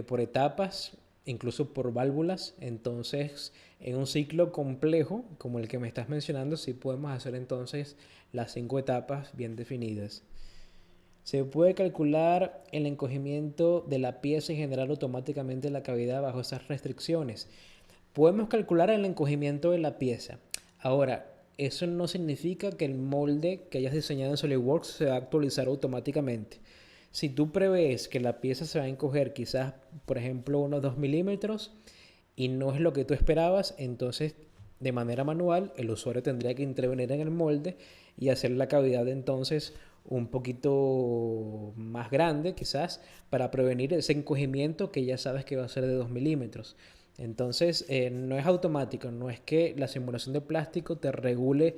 por etapas, incluso por válvulas. Entonces, en un ciclo complejo como el que me estás mencionando, sí podemos hacer entonces las 5 etapas bien definidas. Se puede calcular el encogimiento de la pieza y generar automáticamente la cavidad bajo esas restricciones. Podemos calcular el encogimiento de la pieza. Ahora, eso no significa que el molde que hayas diseñado en SolidWorks se va a actualizar automáticamente. Si tú prevés que la pieza se va a encoger quizás, por ejemplo, unos 2 milímetros y no es lo que tú esperabas, entonces de manera manual el usuario tendría que intervenir en el molde y hacer la cavidad entonces un poquito más grande quizás para prevenir ese encogimiento que ya sabes que va a ser de 2 milímetros. Entonces no es automático, no es que la simulación de plástico te regule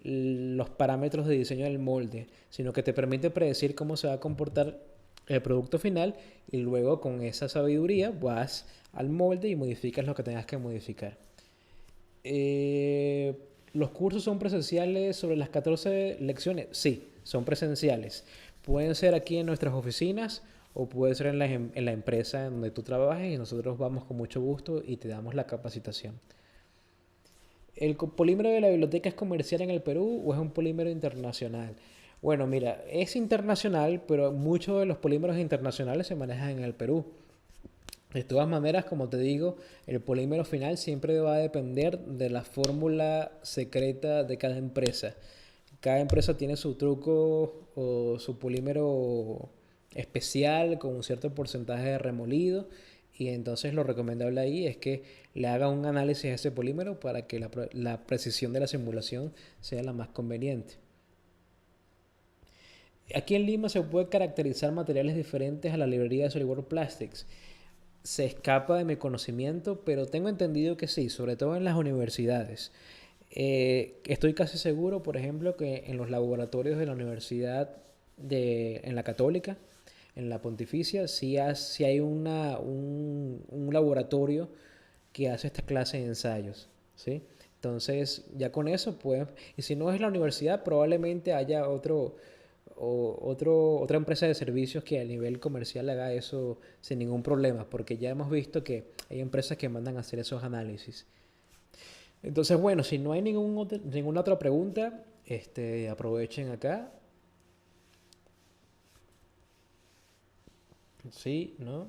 los parámetros de diseño del molde, sino que te permite predecir cómo se va a comportar el producto final y luego con esa sabiduría vas al molde y modificas lo que tengas que modificar. ¿Los cursos son presenciales sobre las 14 lecciones? Sí, son presenciales. Pueden ser aquí en nuestras oficinas o puede ser en la empresa en donde tú trabajes y nosotros vamos con mucho gusto y te damos la capacitación. ¿El polímero de la biblioteca es comercial en el Perú o es un polímero internacional? Bueno, mira, es internacional, pero muchos de los polímeros internacionales se manejan en el Perú. De todas maneras, como te digo, el polímero final siempre va a depender de la fórmula secreta de cada empresa. Cada empresa tiene su truco o su polímero especial con un cierto porcentaje de remolido y entonces lo recomendable ahí es que le haga un análisis a ese polímero para que la precisión de la simulación sea la más conveniente. Aquí en Lima se puede caracterizar materiales diferentes a la librería de SolidWorks Plastics. Se escapa de mi conocimiento, pero tengo entendido que sí, sobre todo en las universidades. Estoy casi seguro, por ejemplo, que en los laboratorios de la universidad en la Católica, en la Pontificia, sí hay un laboratorio que hace esta clase de ensayos, ¿sí? Entonces, ya con eso, pues, y si no es la universidad, probablemente haya otra empresa de servicios que a nivel comercial haga eso sin ningún problema, porque ya hemos visto que hay empresas que mandan a hacer esos análisis. Entonces, bueno, si no hay ninguna otra pregunta, aprovechen acá. Sí, ¿no?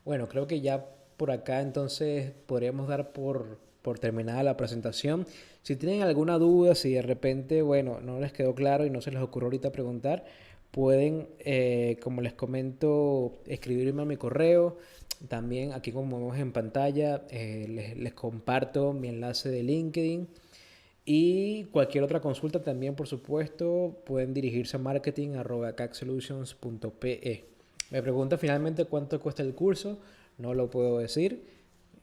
Bueno, creo que ya por acá entonces podríamos dar por terminada la presentación. Si tienen alguna duda, si de repente, bueno, no les quedó claro y no se les ocurrió ahorita preguntar, pueden, como les comento, escribirme a mi correo. También aquí como vemos en pantalla, les comparto mi enlace de LinkedIn. Y cualquier otra consulta también, por supuesto, pueden dirigirse a marketing@cacsolutions.pe. Me pregunta finalmente cuánto cuesta el curso, no lo puedo decir,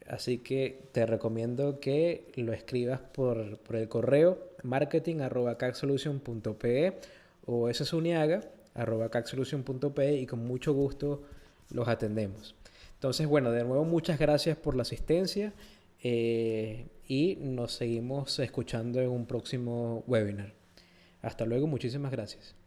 así que te recomiendo que lo escribas por el correo marketing@cacsolutions.pe o ssuniaga@cacsolutions.pe y con mucho gusto los atendemos. Entonces, bueno, de nuevo muchas gracias por la asistencia y nos seguimos escuchando en un próximo webinar. Hasta luego, muchísimas gracias.